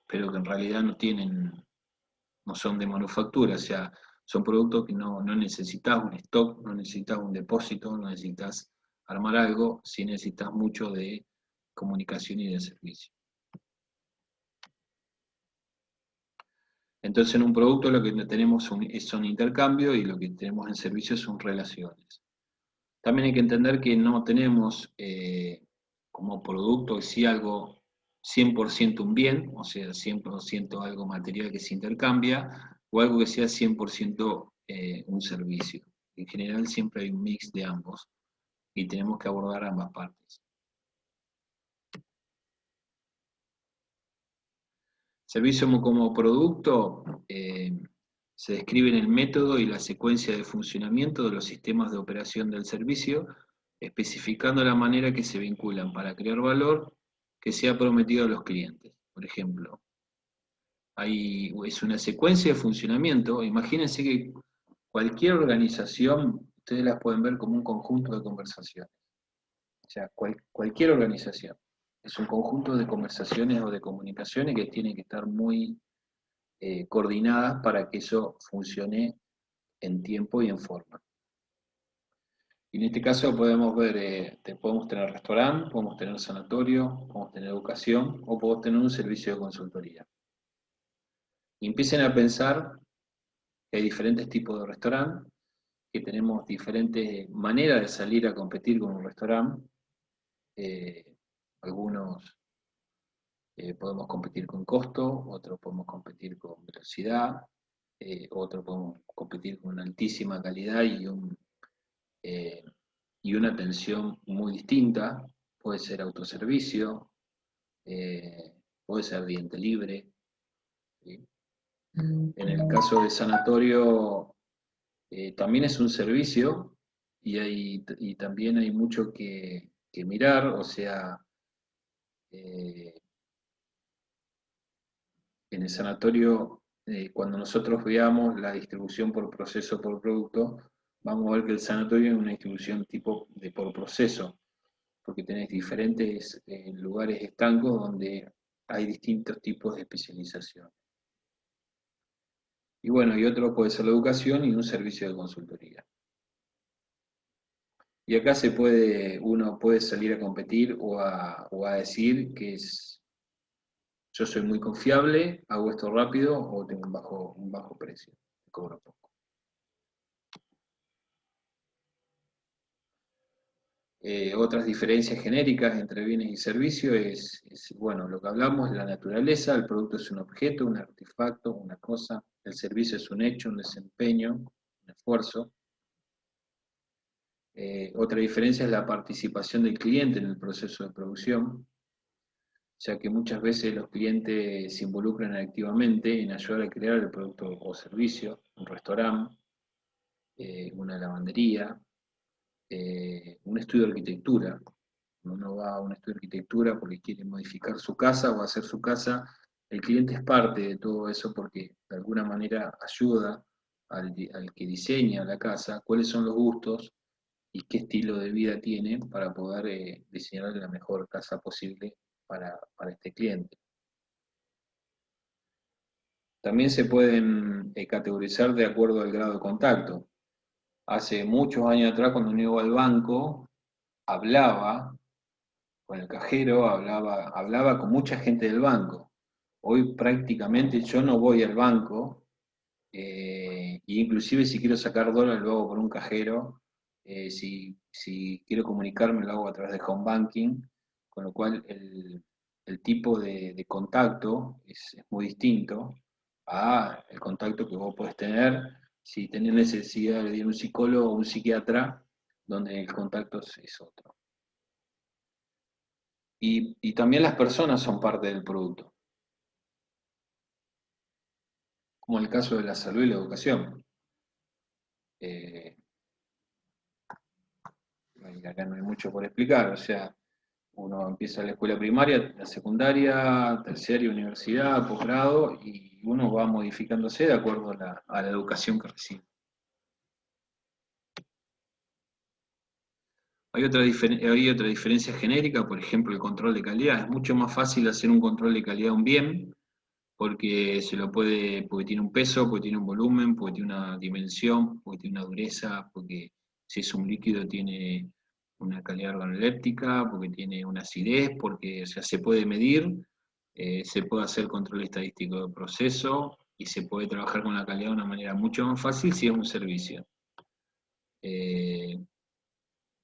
pero que en realidad no son de manufactura, o sea, son productos que no necesitas un stock, no necesitas un depósito, no necesitas armar algo, sí necesitas mucho de comunicación y de servicio. Entonces en un producto lo que tenemos son intercambios, y lo que tenemos en servicio son relaciones. También hay que entender que no tenemos como producto sí algo 100% un bien, o sea, 100% algo material que se intercambia, o algo que sea 100% un servicio. En general siempre hay un mix de ambos, y tenemos que abordar ambas partes. Servicio como producto se describe en el método y la secuencia de funcionamiento de los sistemas de operación del servicio, especificando la manera que se vinculan para crear valor que sea prometido a los clientes. Por ejemplo, es una secuencia de funcionamiento. Imagínense que cualquier organización, ustedes las pueden ver como un conjunto de conversaciones. sea, cualquier organización. Es un conjunto de conversaciones o de comunicaciones que tienen que estar muy coordinadas para que eso funcione en tiempo y en forma. Y en este caso podemos ver, podemos tener restaurante, podemos tener sanatorio, podemos tener educación o podemos tener un servicio de consultoría. Y empiecen a pensar que hay diferentes tipos de restaurante, que tenemos diferentes maneras de salir a competir con un restaurante. Algunos podemos competir con costo, otros podemos competir con velocidad, otros podemos competir con una altísima calidad y una atención muy distinta. Puede ser autoservicio, puede ser diente libre. ¿Sí? En el caso de sanatorio, también es un servicio y también hay mucho que mirar, o sea, en el sanatorio, cuando nosotros veamos la distribución por proceso por producto, vamos a ver que el sanatorio es una distribución tipo de por proceso, porque tenés diferentes lugares estancos donde hay distintos tipos de especialización. Y bueno, y otro puede ser la educación y un servicio de consultoría. Y acá uno puede salir a competir o a decir que yo soy muy confiable, hago esto rápido o tengo un bajo precio, cobro poco. Otras diferencias genéricas entre bienes y servicios bueno, lo que hablamos, la naturaleza, el producto es un objeto, un artefacto, una cosa, el servicio es un hecho, un desempeño, un esfuerzo. Otra diferencia es la participación del cliente en el proceso de producción, ya que muchas veces los clientes se involucran activamente en ayudar a crear el producto o servicio, un restaurante, una lavandería, un estudio de arquitectura. Uno va a un estudio de arquitectura porque quiere modificar su casa o hacer su casa, el cliente es parte de todo eso porque de alguna manera ayuda al que diseña la casa, cuáles son los gustos y qué estilo de vida tiene para poder diseñar la mejor casa posible para este cliente. También se pueden categorizar de acuerdo al grado de contacto. Hace muchos años atrás, cuando uno iba al banco, hablaba con el cajero, hablaba con mucha gente del banco. Hoy prácticamente yo no voy al banco, e inclusive si quiero sacar dólares lo hago por un cajero, si quiero comunicarme lo hago a través de home banking, con lo cual el tipo de contacto es muy distinto a el contacto que vos podés tener si tenés necesidad de ir a un psicólogo o un psiquiatra, donde el contacto es otro. Y también las personas son parte del producto, como en el caso de la salud y la educación. Acá no hay mucho por explicar, o sea, uno empieza la escuela primaria, la secundaria, terciaria, universidad, posgrado, y uno va modificándose de acuerdo a la educación que recibe. Hay otra diferencia genérica, por ejemplo, el control de calidad. Es mucho más fácil hacer un control de calidad de un bien, porque porque tiene un peso, porque tiene un volumen, porque tiene una dimensión, porque tiene una dureza, porque si es un líquido tiene una calidad organoléptica, porque tiene una acidez, porque se puede medir, se puede hacer control estadístico de proceso y se puede trabajar con la calidad de una manera mucho más fácil si es un servicio.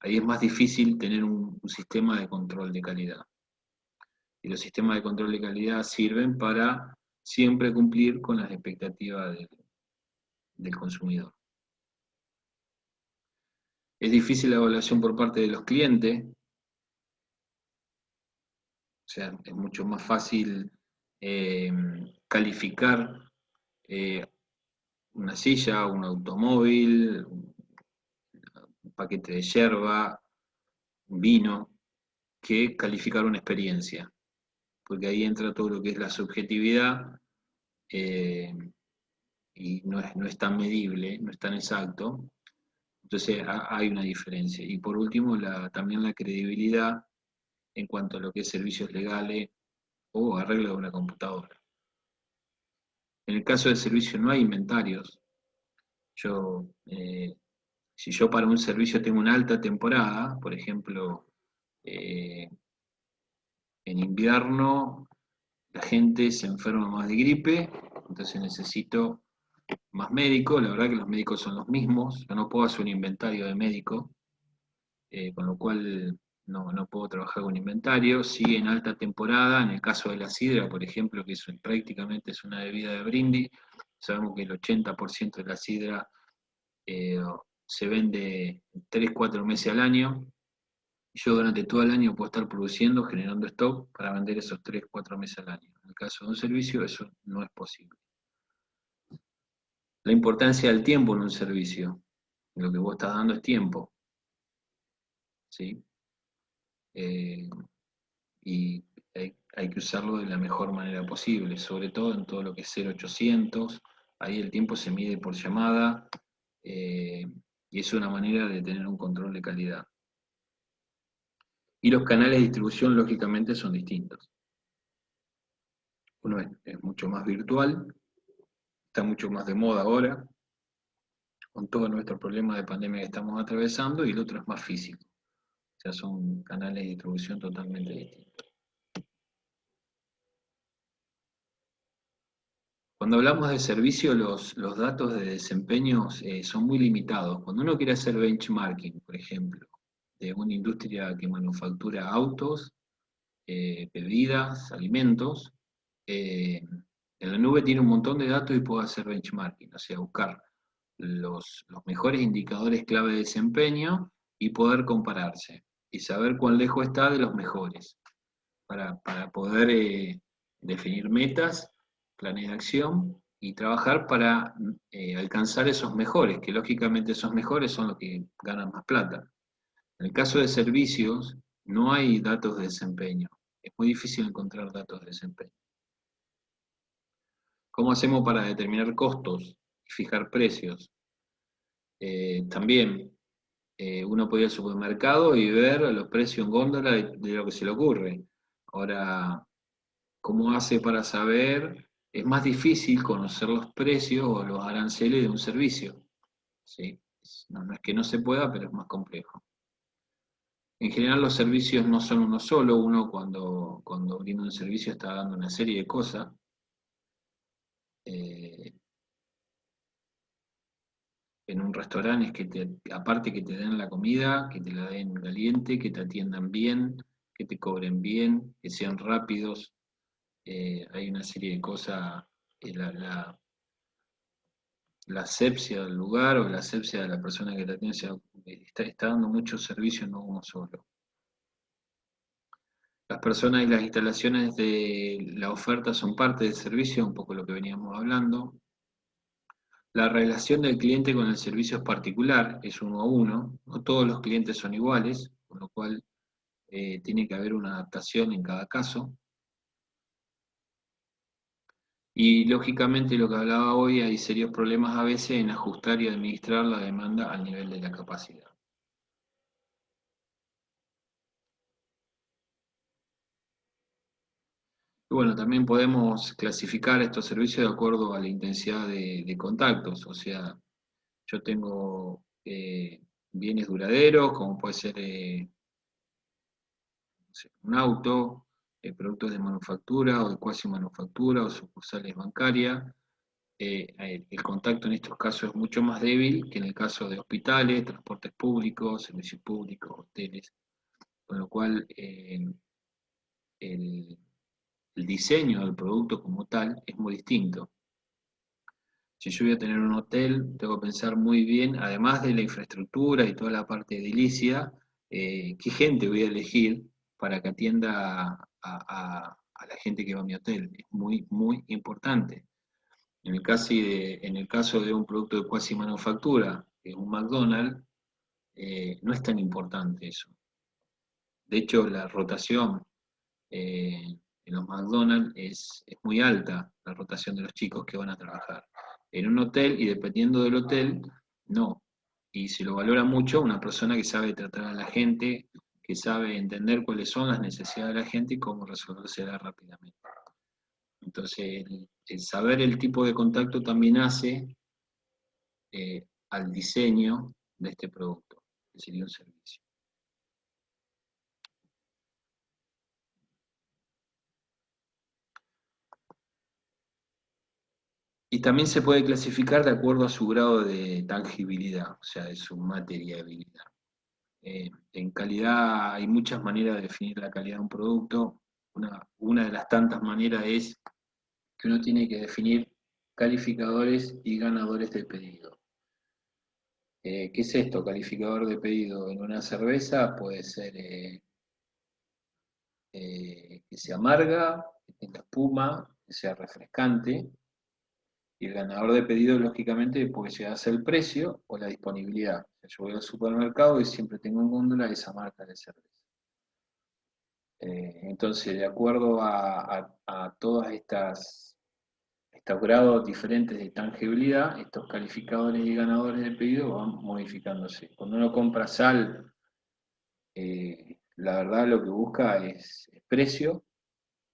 Ahí es más difícil tener un sistema de control de calidad. Y los sistemas de control de calidad sirven para siempre cumplir con las expectativas del consumidor. Es difícil la evaluación por parte de los clientes, o sea, es mucho más fácil calificar una silla, un automóvil, un paquete de yerba, un vino, que calificar una experiencia, porque ahí entra todo lo que es la subjetividad y no es tan medible, no es tan exacto. Entonces hay una diferencia. Y por último, también la credibilidad en cuanto a lo que es servicios legales o arreglo de una computadora. En el caso del servicio no hay inventarios. Yo, si yo para un servicio tengo una alta temporada, por ejemplo, eh, en invierno la gente se enferma más de gripe, entonces necesito más médicos. La verdad que los médicos son los mismos, yo no puedo hacer un inventario de médico, con lo cual no puedo trabajar con inventario. Sí, en alta temporada, en el caso de la sidra, por ejemplo, que prácticamente es una bebida de brindis, sabemos que el 80% de la sidra eh, se vende 3-4 meses al año. Yo durante todo el año puedo estar produciendo, generando stock para vender esos 3-4 meses al año. En el caso de un servicio, eso no es posible. La importancia del tiempo en un servicio. Lo que vos estás dando es tiempo. ¿Sí? Y hay que usarlo de la mejor manera posible, sobre todo en todo lo que es 0800. Ahí el tiempo se mide por llamada, y es una manera de tener un control de calidad. Y los canales de distribución, lógicamente, son distintos. Uno es mucho más virtual, está mucho más de moda ahora, con todos nuestros problemas de pandemia que estamos atravesando, y el otro es más físico. O sea, son canales de distribución totalmente distintos. Cuando hablamos de servicio, los datos de desempeño son muy limitados. Cuando uno quiere hacer benchmarking, por ejemplo, de una industria que manufactura autos, bebidas, alimentos, en la nube tiene un montón de datos y puede hacer benchmarking, o sea, buscar los mejores indicadores clave de desempeño y poder compararse y saber cuán lejos está de los mejores para poder definir metas, planes de acción y trabajar para alcanzar esos mejores, que lógicamente esos mejores son los que ganan más plata. En el caso de servicios, no hay datos de desempeño. Es muy difícil encontrar datos de desempeño. ¿Cómo hacemos para determinar costos y fijar precios? También uno puede ir al supermercado y ver los precios en góndola de lo que se le ocurre. Ahora, ¿cómo hace para saber? Es más difícil conocer los precios o los aranceles de un servicio. ¿Sí? No es que no se pueda, pero es más complejo. En general los servicios no son uno solo, uno cuando brinda un servicio está dando una serie de cosas. Eh, en un restaurante es aparte que te den la comida, que te la den caliente, que te atiendan bien, que te cobren bien, que sean rápidos. Hay una serie de cosas. La asepsia del lugar o la asepsia de la persona que te atiende, o sea, está dando muchos servicios, no uno solo. Las personas y las instalaciones de la oferta son parte del servicio, un poco lo que veníamos hablando. La relación del cliente con el servicio es particular, es uno a uno, no todos los clientes son iguales, con lo cual tiene que haber una adaptación en cada caso. Y lógicamente lo que hablaba hoy, hay serios problemas a veces en ajustar y administrar la demanda al nivel de la capacidad. Y bueno, también podemos clasificar estos servicios de acuerdo a la intensidad de contactos, o sea, yo tengo bienes duraderos, como puede ser no sé, un auto, productos de manufactura o de cuasi manufactura o sucursales bancarias. El contacto en estos casos es mucho más débil que en el caso de hospitales, transportes públicos, servicios públicos, hoteles, con lo cual el, el diseño del producto como tal es muy distinto. Si yo voy a tener un hotel, tengo que pensar muy bien, además de la infraestructura y toda la parte edilicia, qué gente voy a elegir para que atienda a la gente que va a mi hotel. Es muy, muy importante. En el caso de un producto de cuasi manufactura, que es un McDonald's, no es tan importante eso. De hecho, la rotación en los McDonald's es muy alta, la rotación de los chicos que van a trabajar. En un hotel, y dependiendo del hotel, no. Y se lo valora mucho una persona que sabe tratar a la gente, que sabe entender cuáles son las necesidades de la gente y cómo resolvérselas rápidamente. Entonces, el saber el tipo de contacto también hace al diseño de este producto, que sería un servicio. Y también se puede clasificar de acuerdo a su grado de tangibilidad, o sea, de su materiabilidad. En calidad hay muchas maneras de definir la calidad de un producto. Una de las tantas maneras es que uno tiene que definir calificadores y ganadores de pedido. ¿Qué es esto? Calificador de pedido en una cerveza puede ser que sea amarga, que tenga espuma, que sea refrescante. Y el ganador de pedido, lógicamente, puede llegar a ser el precio o la disponibilidad. O sea, yo voy al supermercado y siempre tengo en góndola esa marca de cerveza. Entonces, de acuerdo a todas estos grados diferentes de tangibilidad, estos calificadores y ganadores de pedido van modificándose. Cuando uno compra sal, la verdad lo que busca es precio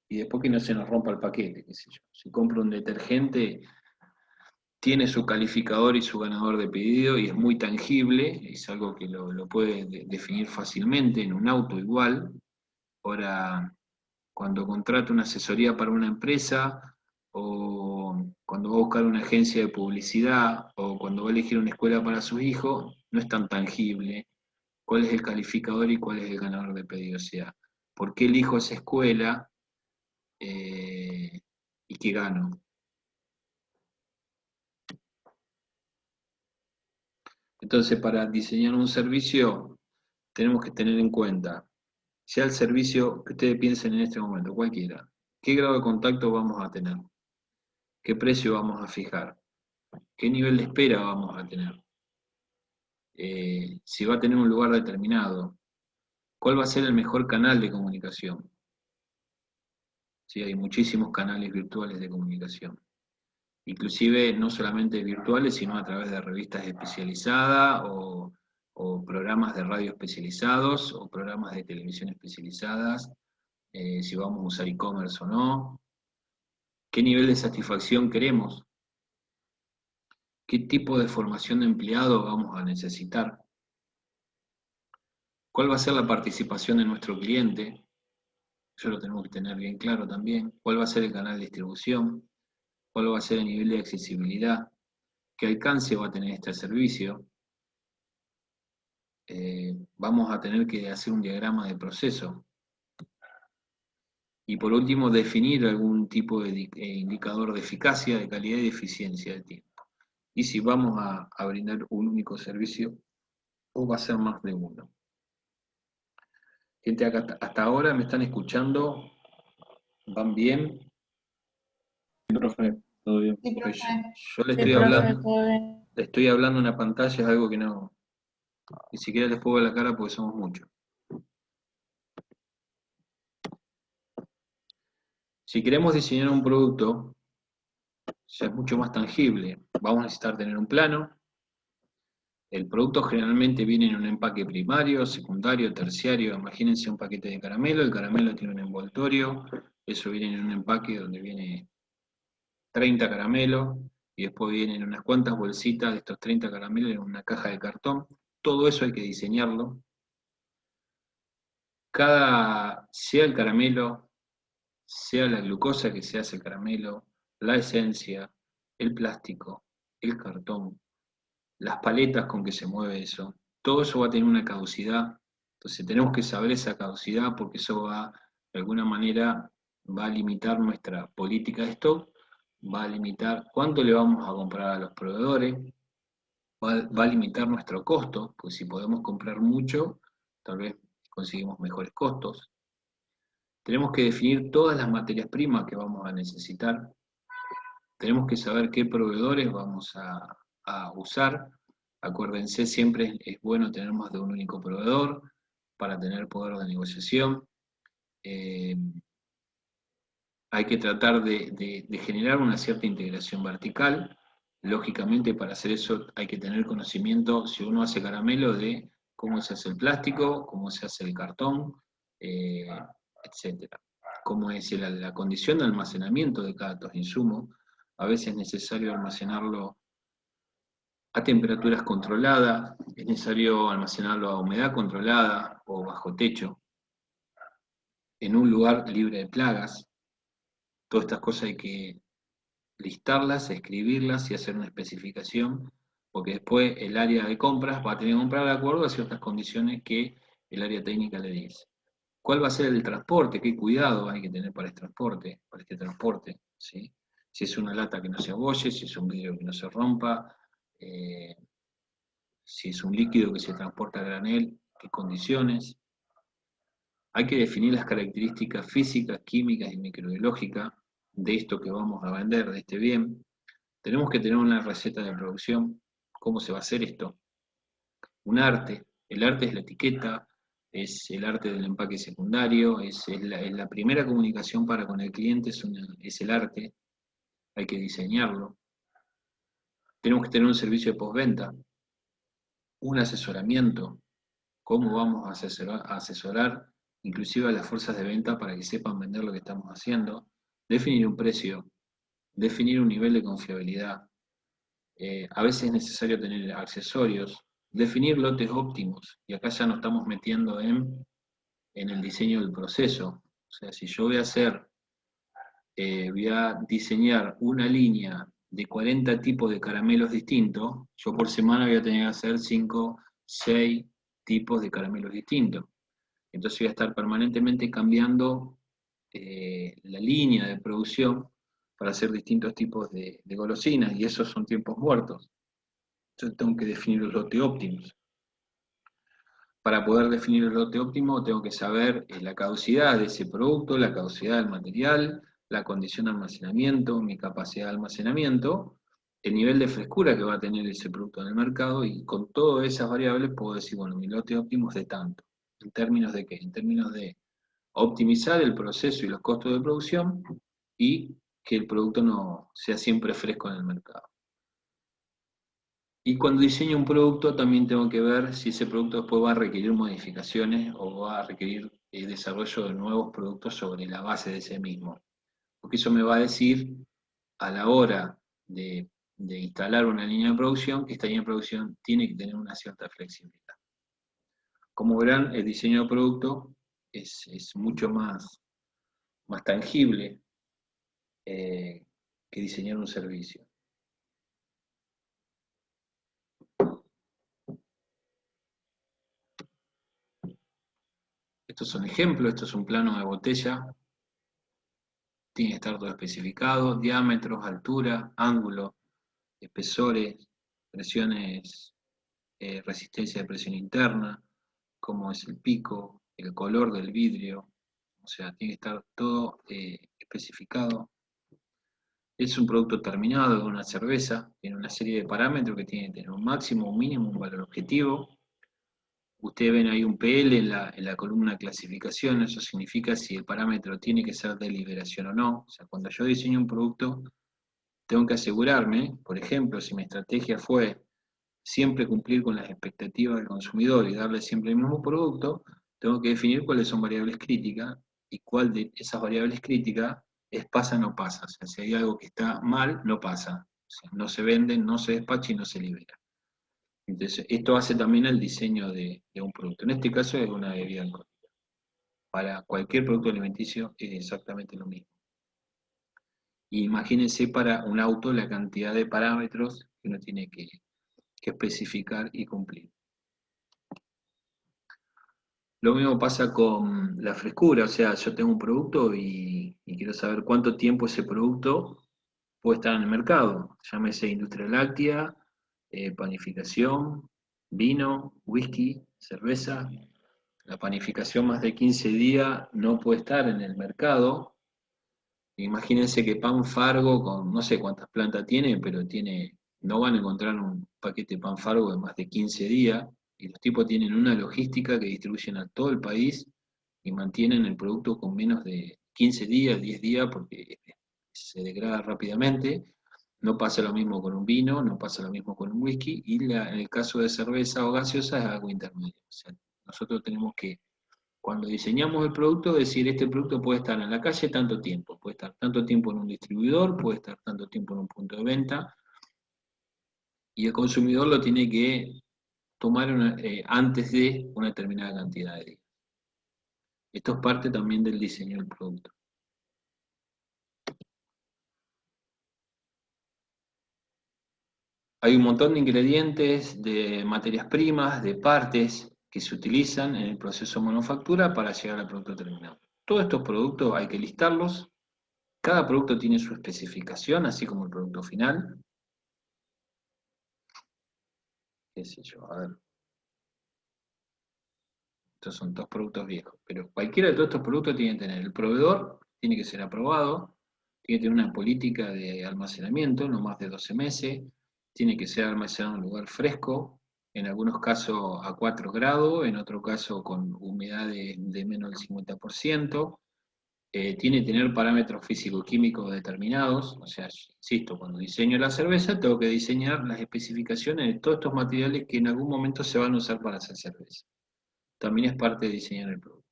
y después que no se nos rompa el paquete, qué sé yo. Si compro un detergente, tiene su calificador y su ganador de pedido y es muy tangible, es algo que lo puede definir fácilmente en un auto igual. Ahora, cuando contrata una asesoría para una empresa, o cuando va a buscar una agencia de publicidad, o cuando va a elegir una escuela para sus hijos, no es tan tangible cuál es el calificador y cuál es el ganador de pedido. O sea, ¿por qué elijo esa escuela y qué gano? Entonces, para diseñar un servicio, tenemos que tener en cuenta, sea el servicio que ustedes piensen en este momento, cualquiera, qué grado de contacto vamos a tener, qué precio vamos a fijar, qué nivel de espera vamos a tener, si va a tener un lugar determinado, cuál va a ser el mejor canal de comunicación. Sí, hay muchísimos canales virtuales de comunicación, inclusive no solamente virtuales, sino a través de revistas especializadas o programas de radio especializados o programas de televisión especializadas, si vamos a usar e-commerce o no, qué nivel de satisfacción queremos, qué tipo de formación de empleado vamos a necesitar, cuál va a ser la participación de nuestro cliente, eso lo tenemos que tener bien claro también, cuál va a ser el canal de distribución, cuál va a ser el nivel de accesibilidad, qué alcance va a tener este servicio. Vamos a tener que hacer un diagrama de proceso. Y por último, definir algún tipo de indicador de eficacia, de calidad y de eficiencia del tiempo. Y si vamos a brindar un único servicio o va a ser más de uno. Gente, acá hasta ahora me están escuchando, ¿van bien? Sí, profe, todo bien. Sí, Pues profe. yo le Sí, estoy profe, hablando, todo bien. le estoy hablando en una pantalla, es algo que no, ni siquiera les puedo ver la cara porque somos muchos. Si queremos diseñar un producto, ya es mucho más tangible. Vamos a necesitar tener un plano. El producto generalmente viene en un empaque primario, secundario, terciario. Imagínense un paquete de caramelo, el caramelo tiene un envoltorio, eso viene en un empaque donde viene 30 caramelos, y después vienen unas cuantas bolsitas de estos 30 caramelos en una caja de cartón. Todo eso hay que diseñarlo. Sea el caramelo, sea la glucosa que se hace el caramelo, la esencia, el plástico, el cartón, las paletas con que se mueve eso, todo eso va a tener una caducidad. Entonces tenemos que saber esa caducidad porque eso va, de alguna manera, va a limitar nuestra política de stock, va a limitar cuánto le vamos a comprar a los proveedores, va a limitar nuestro costo, pues si podemos comprar mucho, tal vez conseguimos mejores costos. Tenemos que definir todas las materias primas que vamos a necesitar. Tenemos que saber qué proveedores vamos a usar. Acuérdense, siempre es bueno tener más de un único proveedor para tener poder de negociación. Hay que tratar de generar una cierta integración vertical. Lógicamente, para hacer eso hay que tener conocimiento, si uno hace caramelo, de cómo se hace el plástico, cómo se hace el cartón, etcétera. Cómo es la condición de almacenamiento de cada insumo. A veces es necesario almacenarlo a temperaturas controladas, es necesario almacenarlo a humedad controlada o bajo techo, en un lugar libre de plagas. Todas estas cosas hay que listarlas, escribirlas y hacer una especificación, porque después el área de compras va a tener que comprar de acuerdo a ciertas condiciones que el área técnica le dice. ¿Cuál va a ser el transporte? ¿Qué cuidado hay que tener para este transporte? ¿Sí? Si es una lata que no se abolle, si es un vidrio que no se rompa, si es un líquido que se transporta a granel, qué condiciones. Hay que definir las características físicas, químicas y microbiológicas de esto que vamos a vender, de este bien. Tenemos que tener una receta de producción. ¿Cómo se va a hacer esto? Un arte. El arte es la etiqueta, es el arte del empaque secundario, es la primera comunicación para con el cliente, es el arte. Hay que diseñarlo. Tenemos que tener un servicio de postventa, un asesoramiento. ¿Cómo vamos a asesorar inclusive a las fuerzas de venta para que sepan vender lo que estamos haciendo? Definir un precio, definir un nivel de confiabilidad. A veces es necesario tener accesorios, definir lotes óptimos, y acá ya nos estamos metiendo en el diseño del proceso. O sea, si yo voy a diseñar una línea de 40 tipos de caramelos distintos, yo por semana voy a tener que hacer 5, 6 tipos de caramelos distintos. Entonces voy a estar permanentemente cambiando la línea de producción para hacer distintos tipos de golosinas, y esos son tiempos muertos. Entonces tengo que definir los lotes óptimos. Para poder definir el lote óptimo tengo que saber la caducidad de ese producto, la caducidad del material, la condición de almacenamiento, mi capacidad de almacenamiento, el nivel de frescura que va a tener ese producto en el mercado, y con todas esas variables puedo decir, bueno, mi lote óptimo es de tanto. ¿En términos de qué? En términos de optimizar el proceso y los costos de producción y que el producto no sea siempre fresco en el mercado. Y cuando diseño un producto también tengo que ver si ese producto después va a requerir modificaciones o va a requerir desarrollo de nuevos productos sobre la base de ese mismo. Porque eso me va a decir a la hora de instalar una línea de producción que esta línea de producción tiene que tener una cierta flexibilidad. Como verán, el diseño de producto es mucho más tangible que diseñar un servicio. Estos son ejemplos, esto es un plano de botella, tiene que estar todo especificado, diámetros, altura, ángulo, espesores, presiones, resistencia de presión interna, cómo es el pico, el color del vidrio, o sea, tiene que estar todo especificado. Es un producto terminado, una cerveza, tiene una serie de parámetros que tiene que tener un máximo, un mínimo, un valor objetivo. Ustedes ven ahí un PL en la columna clasificación, eso significa si el parámetro tiene que ser de liberación o no. O sea, cuando yo diseño un producto, tengo que asegurarme, por ejemplo, si mi estrategia fue siempre cumplir con las expectativas del consumidor y darle siempre el mismo producto, tengo que definir cuáles son variables críticas y cuál de esas variables críticas es pasa o no pasa. O sea, si hay algo que está mal, no pasa. O sea, no se vende, no se despacha y no se libera. Entonces, esto hace también el diseño de un producto. En este caso es una bebida alcohólica. Para cualquier producto alimenticio es exactamente lo mismo. Imagínense para un auto la cantidad de parámetros que uno tiene que especificar y cumplir. Lo mismo pasa con la frescura, o sea, yo tengo un producto y quiero saber cuánto tiempo ese producto puede estar en el mercado. Llámese industria láctea, panificación, vino, whisky, cerveza. La panificación más de 15 días no puede estar en el mercado. Imagínense que pan Fargo, con no sé cuántas plantas tiene, pero no van a encontrar un paquete de pan Fargo de más de 15 días, y los tipos tienen una logística que distribuyen a todo el país y mantienen el producto con menos de 15 días, 10 días, porque se degrada rápidamente. No pasa lo mismo con un vino, no pasa lo mismo con un whisky, y en el caso de cerveza o gaseosa es algo intermedio. O sea, nosotros tenemos que, cuando diseñamos el producto, decir, este producto puede estar en la calle tanto tiempo, puede estar tanto tiempo en un distribuidor, puede estar tanto tiempo en un punto de venta, y el consumidor lo tiene que tomar antes de una determinada cantidad de días. Esto es parte también del diseño del producto. Hay un montón de ingredientes, de materias primas, de partes que se utilizan en el proceso de manufactura para llegar al producto terminado. Todos estos productos hay que listarlos. Cada producto tiene su especificación, así como el producto final. Qué sé yo, a ver. Estos son dos productos viejos, pero cualquiera de todos estos productos tiene que tener el proveedor, tiene que ser aprobado, tiene que tener una política de almacenamiento, no más de 12 meses, tiene que ser almacenado en un lugar fresco, en algunos casos a 4 grados, en otro caso con humedad de menos del 50%, tiene que tener parámetros físico-químicos determinados, o sea, insisto, cuando diseño la cerveza tengo que diseñar las especificaciones de todos estos materiales que en algún momento se van a usar para hacer cerveza. También es parte de diseñar el producto.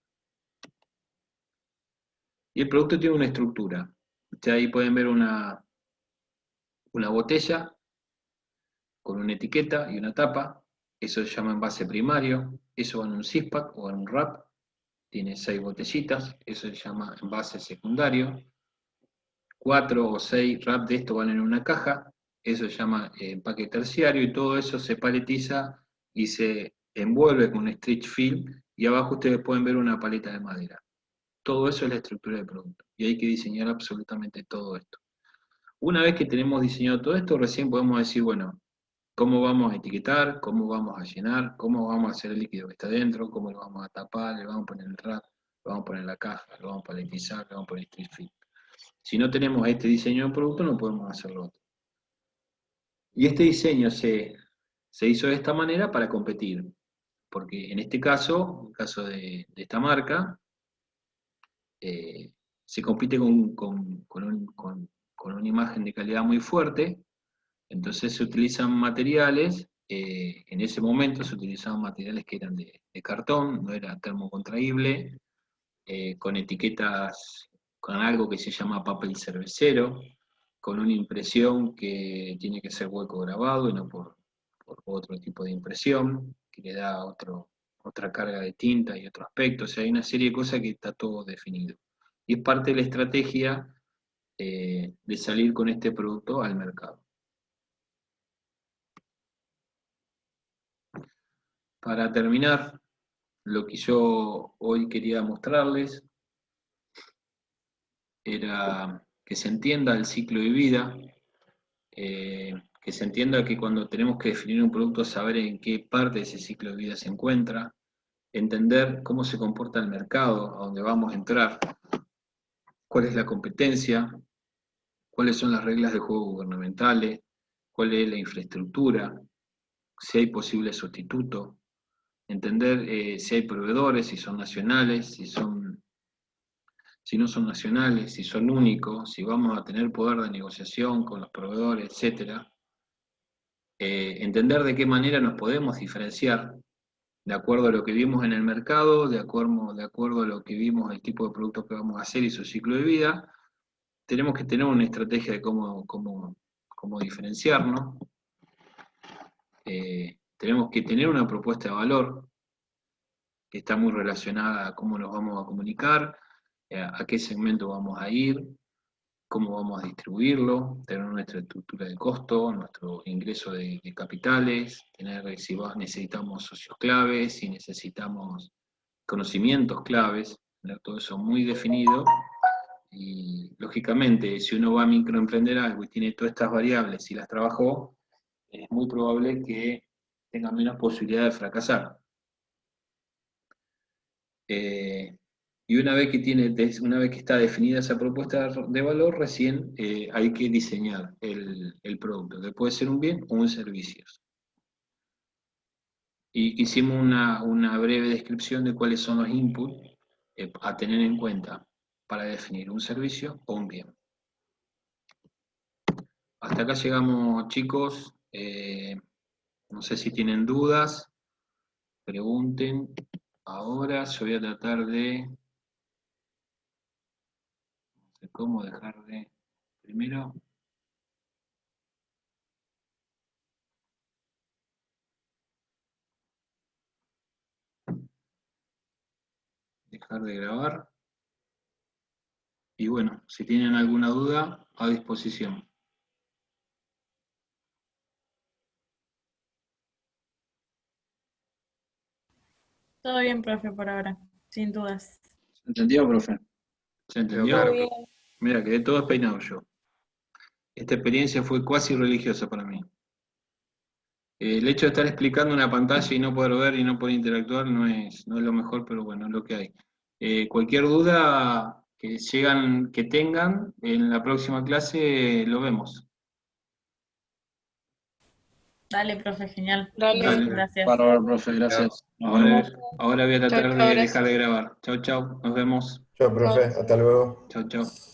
Y el producto tiene una estructura. Ustedes ahí pueden ver una botella con una etiqueta y una tapa. Eso se llama envase primario. Eso va en un six-pack o en un wrap. Tiene 6 botellitas. Eso se llama envase secundario. 4 o 6 wraps de esto van en una caja. Eso se llama empaque terciario. Y todo eso se paletiza y se envuelve con un stretch film. Y abajo ustedes pueden ver una paleta de madera. Todo eso es la estructura del producto. Y hay que diseñar absolutamente todo esto. Una vez que tenemos diseñado todo esto, recién podemos decir, bueno, cómo vamos a etiquetar, cómo vamos a llenar, cómo vamos a hacer el líquido que está dentro, cómo lo vamos a tapar, le vamos a poner el wrap, lo vamos a poner en la caja, lo vamos a paletizar, le vamos a poner street film. Si no tenemos este diseño de producto, no podemos hacerlo otro. Y este diseño se hizo de esta manera para competir, porque en este caso, en el caso de esta marca, se compite con una imagen de calidad muy fuerte, entonces se utilizan materiales, en ese momento se utilizaban materiales que eran de cartón, no era termocontraíble, con etiquetas, con algo que se llama papel cervecero, con una impresión que tiene que ser hueco grabado y no por otro tipo de impresión, que le da otra carga de tinta y otro aspecto. O sea, hay una serie de cosas que está todo definido. Y es parte de la estrategia de salir con este producto al mercado. Para terminar, lo que yo hoy quería mostrarles era que se entienda el ciclo de vida, que se entienda que cuando tenemos que definir un producto, saber en qué parte de ese ciclo de vida se encuentra, entender cómo se comporta el mercado, a dónde vamos a entrar, cuál es la competencia, cuáles son las reglas de juego gubernamentales, cuál es la infraestructura, si hay posibles sustitutos, entender si hay proveedores, si son nacionales, si no son nacionales, si son únicos, si vamos a tener poder de negociación con los proveedores, etc. Entender de qué manera nos podemos diferenciar de acuerdo a lo que vimos en el mercado, de acuerdo a lo que vimos, el tipo de producto que vamos a hacer y su ciclo de vida. Tenemos que tener una estrategia de cómo diferenciarnos. Tenemos que tener una propuesta de valor que está muy relacionada a cómo nos vamos a comunicar, a qué segmento vamos a ir, cómo vamos a distribuirlo, tener nuestra estructura de costo, nuestro ingreso de capitales, tener si necesitamos socios claves, si necesitamos conocimientos claves, tener todo eso muy definido. Y lógicamente, si uno va a microemprender algo y tiene todas estas variables y las trabajó, es muy probable que tenga menos posibilidad de fracasar. Y una vez que está definida esa propuesta de valor, recién hay que diseñar el producto, que puede ser un bien o un servicio. Y hicimos una breve descripción de cuáles son los inputs a tener en cuenta para definir un servicio o un bien. Hasta hasta acá llegamos, chicos. No sé si tienen dudas, pregunten. Ahora yo voy a tratar de... No sé cómo dejar de... Primero... Dejar de grabar. Y bueno, si tienen alguna duda, a disposición. Todo bien, profe, por ahora, sin dudas. ¿Se entendió, profe? ¿Se entendió? Claro. bien. Mira, quedé todo despeinado yo. Esta experiencia fue cuasi religiosa para mí. El hecho de estar explicando una pantalla y no poder ver y no poder interactuar no es lo mejor, pero bueno, es lo que hay. Cualquier duda que tengan en la próxima clase, lo vemos. Dale, profe, genial. Dale. Muchas Dale. gracias. Bárbaro, profe, gracias. Nos Ahora, vemos. ahora voy a Chao, tratar chao, de gracias. dejar de grabar. Chau, chau, nos vemos. Chao, profe, hasta luego. Chau, chau.